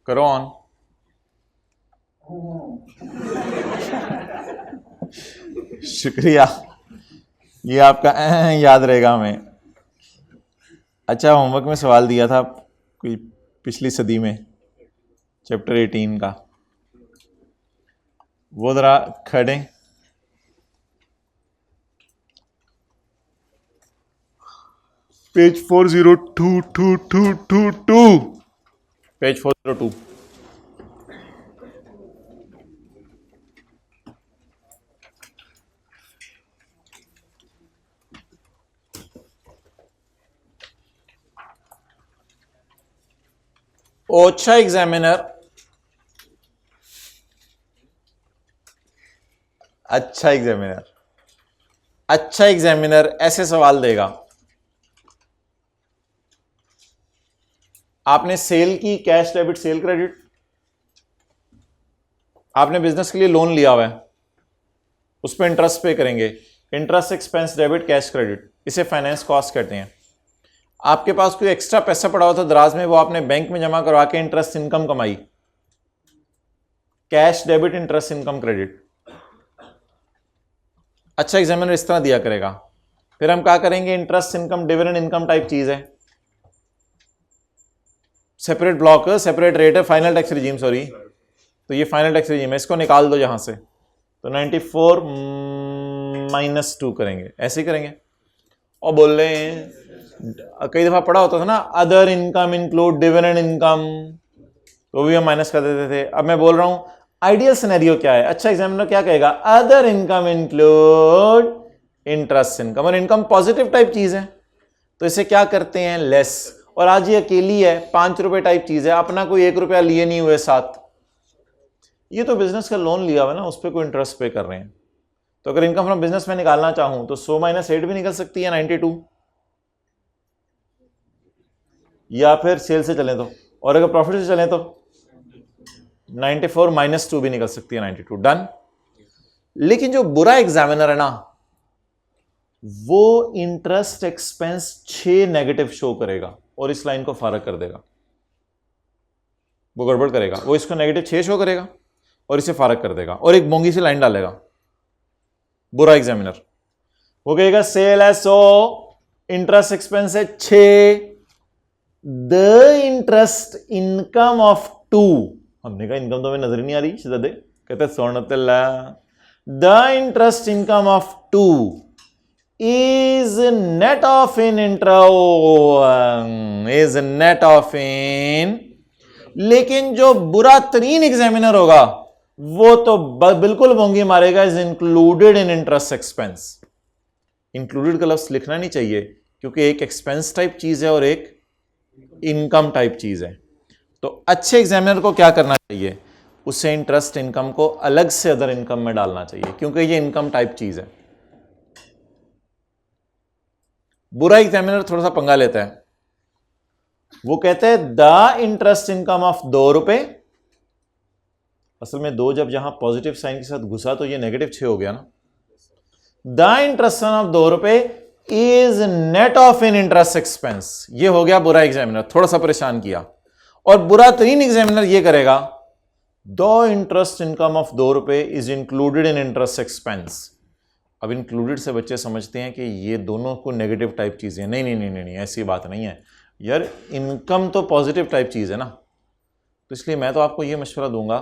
करो ऑन। शुक्रिया, ये आपका याद रहेगा हमें। अच्छा होमवर्क में सवाल दिया था कोई पिछली सदी में, चैप्टर 18 का, वो जरा खड़े। Page 4022222, page 402। अच्छा एग्जामिनर, अच्छा एग्जामिनर ऐसे सवाल देगा। आपने सेल की, कैश डेबिट सेल क्रेडिट, आपने बिजनेस के लिए लोन लिया हुआ है, उस पर इंटरेस्ट पे करेंगे, interest expense debit cash credit, इसे फाइनेंस कॉस्ट कहते हैं। आपके पास कोई एक्स्ट्रा पैसा पड़ा हुआ था दराज में, वो आपने बैंक में जमा करवा के इंटरेस्ट इनकम कमाई, cash debit interest income credit. अच्छा एग्जामिनर इस तरह दिया करेगा। फिर हम क्या करेंगे, interest income dividend income type चीज है, सेपरेट ब्लॉक, सेपरेट रेट है, फाइनल टैक्स रिजीम, सॉरी, तो ये फाइनल टैक्स रिजीम है, इसको निकाल दो यहां से। तो 94 -2 करेंगे, ऐसे ही करेंगे। और बोल रहे हैं कई दफा पढ़ा होता था ना, other income include dividend income, तो भी हम माइनस कर देते थे। अब मैं बोल रहा हूं आइडियल सिनेरियो क्या है। अच्छा एग्जामिनर क्या कहेगा, other income include interest income, और इनकम पॉजिटिव टाइप चीज है, तो इसे क्या करते हैं, लेस। और आज ये अकेली है, 5 रुपए टाइप चीज है, अपना कोई 1 रुपया लिए नहीं हुए साथ, ये तो बिजनेस का लोन लिया हुआ ना, उस पर कोई इंटरेस्ट पे कर रहे हैं। तो अगर इनकम फ्रॉम बिजनेस में निकालना चाहूं तो 100 - 8 भी निकल सकती है 92, या फिर सेल से चलें तो, और अगर प्रॉफिट से चलें तो 94 -2 भी निकल सकती है 92। डन। लेकिन जो बुरा एग्जामिनर है ना, वो इंटरेस्ट एक्सपेंस 6 नेगेटिव शो करेगा और इस लाइन को फारग कर देगा, वो गड़बड़ करेगा, वो इसको नेगेटिव 6 शो करेगा और इसे फारग कर देगा और एक मोंगी सी लाइन डालेगा। बुरा एग्जामिनर वो कहेगा सेल है 100, इंटरेस्ट एक्सपेंस है 6, द इंटरेस्ट इनकम ऑफ 2। हमने कहा इनकम तो हमें नजर नहीं आ रही शिदे, कहते सोनतल्ला, the interest income of 2 is net off in is net off in. लेकिन जो बुरा तरीन एग्जामिनर होगा वो तो बिल्कुल मोंगी मारेगा, is included in interest expense. Included का लफ्ज लिखना नहीं चाहिए, क्योंकि एक एक्सपेंस टाइप चीज है और एक इनकम टाइप चीज है। तो अच्छे एग्जामिनर को क्या करना चाहिए, उसे इंटरेस्ट इनकम को अलग से अदर इनकम में डालना चाहिए, क्योंकि ये इनकम टाइप चीज है। बुरा एग्जामिनर थोड़ा सा पंगा लेता है, वो कहते हैं द इंटरेस्ट इनकम ऑफ 2 रुपए, असल में 2 जब यहां पॉजिटिव साइन के साथ घुसा तो ये -6 हो गया ना। द इंटरेस्ट ऑफ 2 रुपए is net off in interest expense, ये हो गया बुरा एग्जामिनर, थोड़ा सा परेशान किया। और बुरा तरीन एग्जामिनर ये करेगा, द इंटरेस्ट इनकम ऑफ 2 रुपए is included in interest expense. अब इंक्लूडेड से बच्चे समझते हैं कि ये दोनों को नेगेटिव टाइप चीजें, नहीं नहीं नहीं नहीं नहीं, ऐसी बात नहीं है यार, इनकम तो पॉजिटिव टाइप चीज है ना। तो इसलिए मैं तो आपको ये मशवरा दूंगा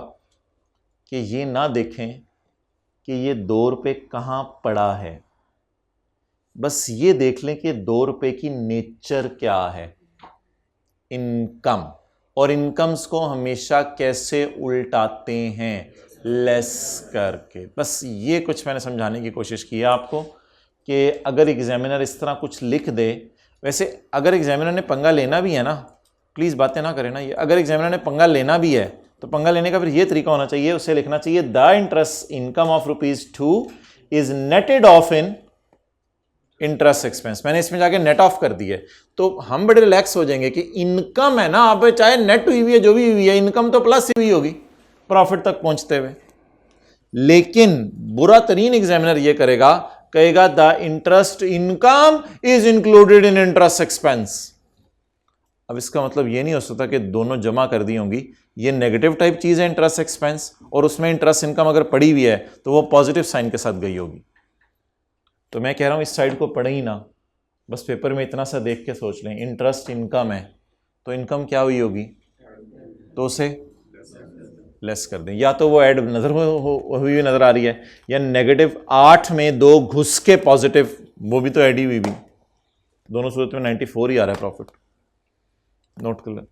कि ये ना देखें कि ये 2 रुपये कहाँ पड़ा है, बस ये देख लें कि 2 रुपये की नेचर क्या है, इनकम। और इनकम्स को हमेशा कैसे उल्टाते हैं, लेस करके। बस ये कुछ मैंने समझाने की कोशिश की है आपको कि अगर एग्जामिनर इस तरह कुछ लिख दे, वैसे अगर एग्जामिनर ने पंगा लेना भी है ना, प्लीज़ बातें ना करें ना, ये अगर एग्जामिनर ने पंगा लेना भी है तो पंगा लेने का फिर ये तरीका होना चाहिए, उसे लिखना चाहिए the interest income of ₹2 is netted off in interest expense. मैंने इसमें जाके नेट ऑफ कर दिए तो हम बड़े रिलैक्स हो जाएंगे कि इनकम है ना, अब चाहे नेट हुई हुई है जो भी हुई है, इनकम तो प्लस ही हुई होगी प्रॉफिट तक पहुंचते हुए। लेकिन बुरा तरीन एग्जामिनर ये करेगा, कहेगा the interest income is included in interest expense. अब इसका मतलब ये नहीं हो सकता कि दोनों जमा कर दी होंगी, ये नेगेटिव टाइप चीज है इंटरेस्ट एक्सपेंस, और उसमें इंटरेस्ट इनकम अगर पड़ी हुई है तो वो पॉजिटिव साइन के साथ गई होगी। तो मैं कह रहा हूं इस साइड को पढ़े ही ना, बस पेपर में इतना सा देख के सोच लें इंटरेस्ट इनकम है तो इनकम क्या हुई होगी, तो उसे लेस कर दें, या तो वो ऐड नजर हुई नजर आ रही है, या -8 में 2 घुस के पॉजिटिव, वो भी तो ऐड ही हुई भी, दोनों सूरत में 94 ही आ रहा है प्रॉफिट। नोट कर लें।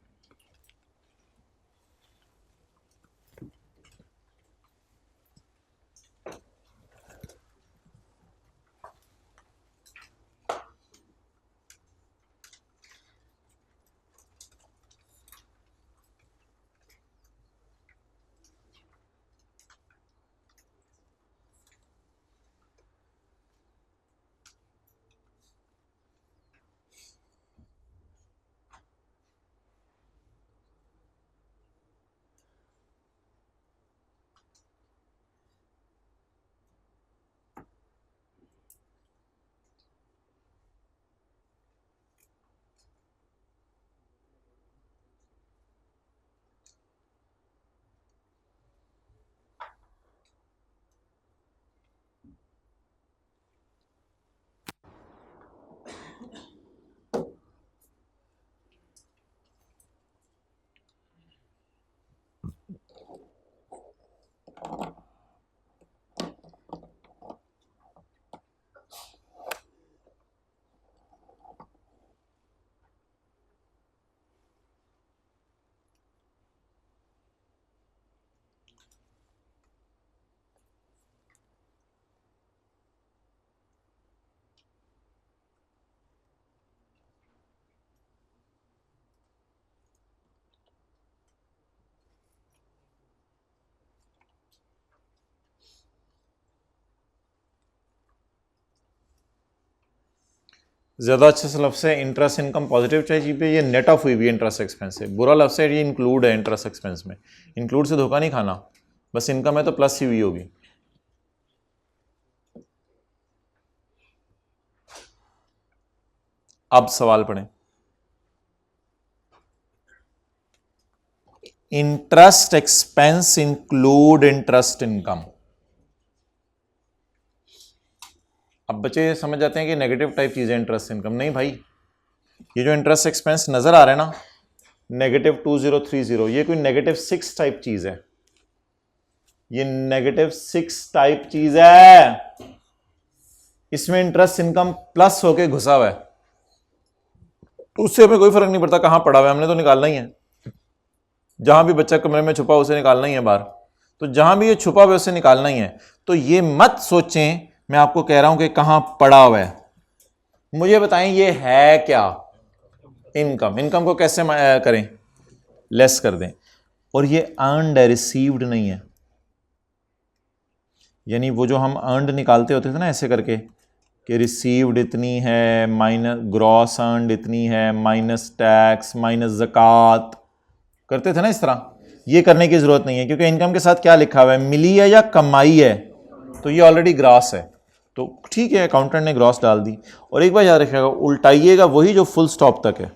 ज़्यादा अच्छे से लफ्ज़ है इंटरेस्ट इनकम पॉजिटिव चाहिए, ये नेट ऑफ हुई भी इंटरेस्ट एक्सपेंस है। बुरा लफ्ज़ है ये इंक्लूड है इंटरेस्ट एक्सपेंस में, इंक्लूड से धोखा नहीं खाना, बस इनकम है तो प्लस ही हुई होगी। अब सवाल पढ़ें। Interest expense include interest income. अब बच्चे समझ जाते हैं कि नेगेटिव टाइप चीज़ है इंटरेस्ट इनकम। नहीं भाई, ये जो इंटरेस्ट एक्सपेंस नजर आ रहा है ना -2030, ये कोई -6 टाइप चीज है, ये -6 टाइप चीज है। इसमें इंटरेस्ट इनकम प्लस होके घुसा हुआ है, तो उससे हमें कोई फर्क नहीं पड़ता कहां पड़ा हुआ है, हमने तो निकालना ही है। जहां भी बच्चा कमरे में छुपा उसे निकालना ही है बाहर, तो जहां भी ये छुपा हुआ है उसे निकालना ही है। तो ये मत सोचें, मैं आपको कह रहा हूं कि कहां पड़ा हुआ है। मुझे बताएं ये है क्या, इनकम। इनकम को कैसे करें, लेस कर दें। और ये अर्नड है, रिसीव्ड नहीं है। यानी वो जो हम अर्नड निकालते होते थे ना ऐसे करके कि रिसीव्ड इतनी है माइनस ग्रॉस अर्नड इतनी है माइनस टैक्स माइनस ज़कात, करते थे ना इस तरह। ये करने की ज़रूरत नहीं है, क्योंकि इनकम के साथ क्या लिखा हुआ है, मिली है या कमाई है, तो ये ऑलरेडी ग्रॉस है, तो ठीक है अकाउंटेंट ने ग्रॉस डाल दी। और एक बार याद रखिएगा, उल्टाइएगा वही जो फुल स्टॉप तक है,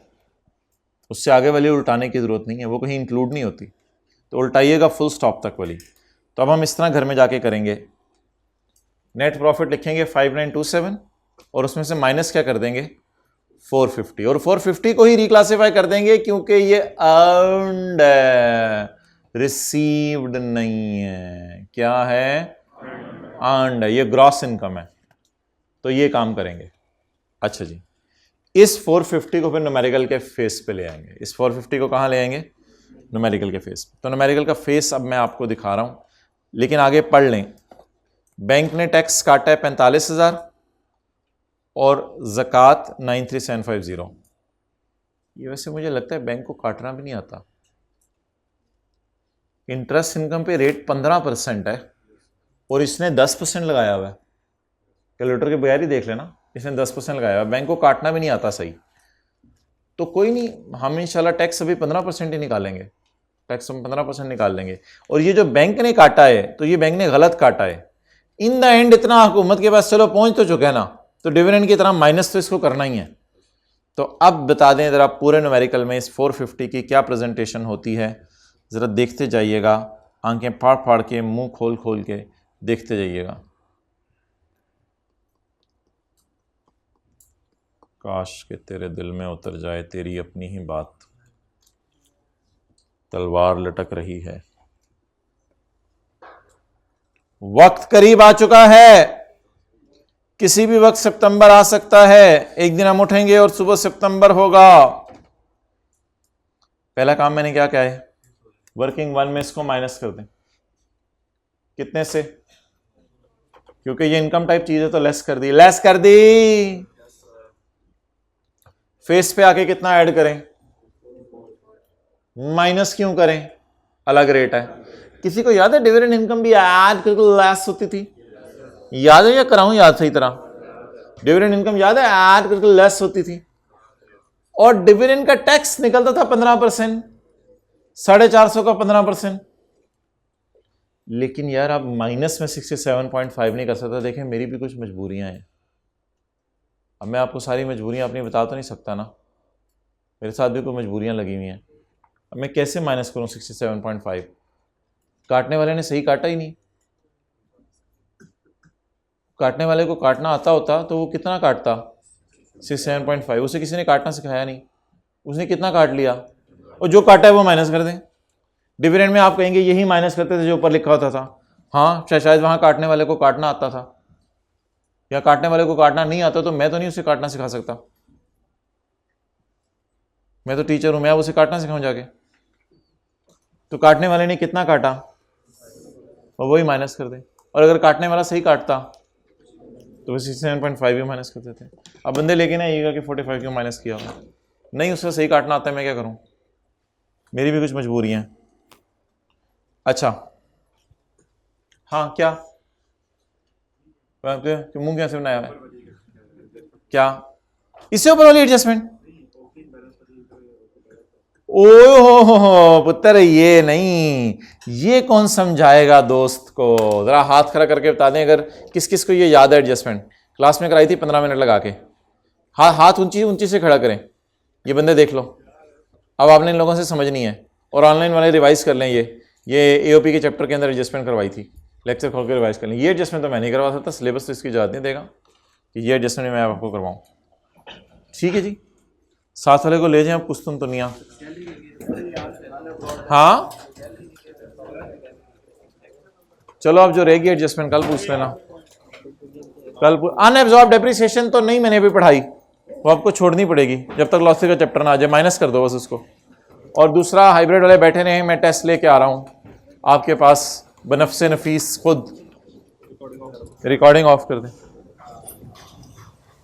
उससे आगे वाली उल्टाने की ज़रूरत नहीं है, वो कहीं इंक्लूड नहीं होती, तो उल्टाइएगा फुल स्टॉप तक वाली। तो अब हम इस तरह घर में जाके करेंगे, नेट प्रॉफिट लिखेंगे 5927 और उसमें से माइनस क्या कर देंगे 450, और 450 को ही रिक्लासीफाई कर देंगे क्योंकि ये अर्न्ड है, रिसीव्ड नहीं है, क्या है, अर्न्ड है, ये ग्रॉस इनकम है, तो ये काम करेंगे। अच्छा जी, इस 450 को फिर न्यूमेरिकल के फेस पे ले आएंगे। इस 450 को कहाँ ले आएंगे, न्यूमेरिकल के फेस पे। तो न्यूमेरिकल का फेस अब मैं आपको दिखा रहा हूं, लेकिन आगे पढ़ लें। बैंक ने टैक्स काटा है 45,000 और ज़कात 93,750। ये वैसे मुझे लगता है बैंक को काटना भी नहीं आता। इंटरेस्ट इनकम पे रेट 15% है और इसने 10% लगाया हुआ है। कैलकुलेटर के बगैर ही देख लेना, इसने 10% लगाया हुआ है, बैंक को काटना भी नहीं आता सही। तो कोई नहीं, हम इंशाल्लाह टैक्स अभी 15% ही निकालेंगे, टैक्स हम 15% निकाल लेंगे। और ये जो बैंक ने काटा है, तो ये बैंक ने गलत काटा है। इन द एंड इतना हुकूमत के पास चलो पहुंच तो चुके हैं ना, तो डिविडेंड की तरह माइनस तो इसको करना ही है। तो अब बता दें ज़रा पूरे न्यूमेरिकल में इस 450 की क्या प्रेजेंटेशन होती है, ज़रा देखते जाइएगा, आंखें फाड़ फाड़ के, मुंह खोल खोल के देखते जाइएगा। काश के तेरे दिल में उतर जाए तेरी अपनी ही बात, तलवार लटक रही है। वक्त करीब आ चुका है, किसी भी वक्त सितंबर आ सकता है। एक दिन हम उठेंगे और सुबह सितंबर होगा। पहला काम मैंने क्या है, वर्किंग वन में इसको माइनस कर दें। कितने से, क्योंकि ये इनकम टाइप चीज है तो लेस कर दी, लेस कर दी। फेस पे आके कितना ऐड करें, माइनस क्यों करें, अलग रेट है। किसी को याद है डिविडेंड इनकम भी ऐड करके लेस होती थी, याद है या कराऊं याद सही तरह? डिविडेंड इनकम याद है, ऐड करके लेस होती थी। और डिविडेंड का टैक्स निकलता था 15%, 450 का 15%। लेकिन यार आप माइनस में 67.5 नहीं कर सकता। देखें मेरी भी कुछ मजबूरियां हैं, अब मैं आपको सारी मजबूरियां अपनी बता तो नहीं सकता ना, मेरे साथ भी कोई मजबूरियां लगी हुई हैं। अब मैं कैसे माइनस करूं 67.5? काटने वाले ने सही काटा ही नहीं। काटने वाले को काटना आता होता तो वो कितना काटता, 67.5। उसे किसी ने काटना सिखाया नहीं, उसने कितना काट लिया, और जो काटा है वो माइनस कर दें। डिविडेंड में आप कहेंगे यही माइनस करते थे जो ऊपर लिखा होता था। हाँ, शायद वहां काटने वाले को काटना आता था, या काटने वाले को काटना नहीं आता तो मैं तो नहीं उसे काटना सिखा सकता। मैं तो टीचर हूं, मैं अब उसे काटना सिखाऊं जाके? तो काटने वाले ने कितना काटा और वही माइनस कर दे। और अगर काटने वाला सही काटता तो 67.5 भी माइनस कर देते। अब बंदे लेके ना आइएगा कि 45 क्यों माइनस किया होगा, नहीं उसका सही काटना आता है, मैं क्या करूं, मेरी भी कुछ मजबूरियां हैं। अच्छा हाँ, क्या मुंह कैसे बनाया है, क्या इससे ऊपर वाली एडजस्टमेंट? ओहो पुत्र, ये नहीं, ये कौन समझाएगा दोस्त को, जरा हाथ खड़ा करके बता दें अगर किस किस को ये याद है एडजस्टमेंट। क्लास में कराई थी 15 मिनट लगा के। हाथ ऊंची ऊंची से खड़ा करें, ये बंदे देख लो। अब आपने इन लोगों से समझनी है, और ऑनलाइन वाले रिवाइज कर लें। ये एओपी के चैप्टर के अंदर एडजस्टमेंट करवाई थी, लेक्चर खोल के रिवाइज कर लें। ये एडजस्टमेंट तो मैं नहीं करवा सकता, सिलेबस तो इसकी इजाज़त नहीं देगा कि ये एडजस्टमेंट मैं आपको करवाऊँ। ठीक है जी, साथ वाले को ले जाएं आप कुस्तुन दुनिया। हाँ चलो, अब जो रहेगी एडजस्टमेंट कल पूछ लेना। कल अनएब्जॉर्ब डेप्रिसिएशन तो नहीं मैंने अभी पढ़ाई, वो आपको छोड़नी पड़ेगी जब तक लॉसी का चैप्टर ना आ जाए, माइनस कर दो बस उसको। और दूसरा, हाइब्रिड वाले बैठे रहे, मैं टेस्ट लेके आ रहा हूँ आपके पास बनफ़्से नफीस खुद। रिकॉर्डिंग ऑफ कर दें।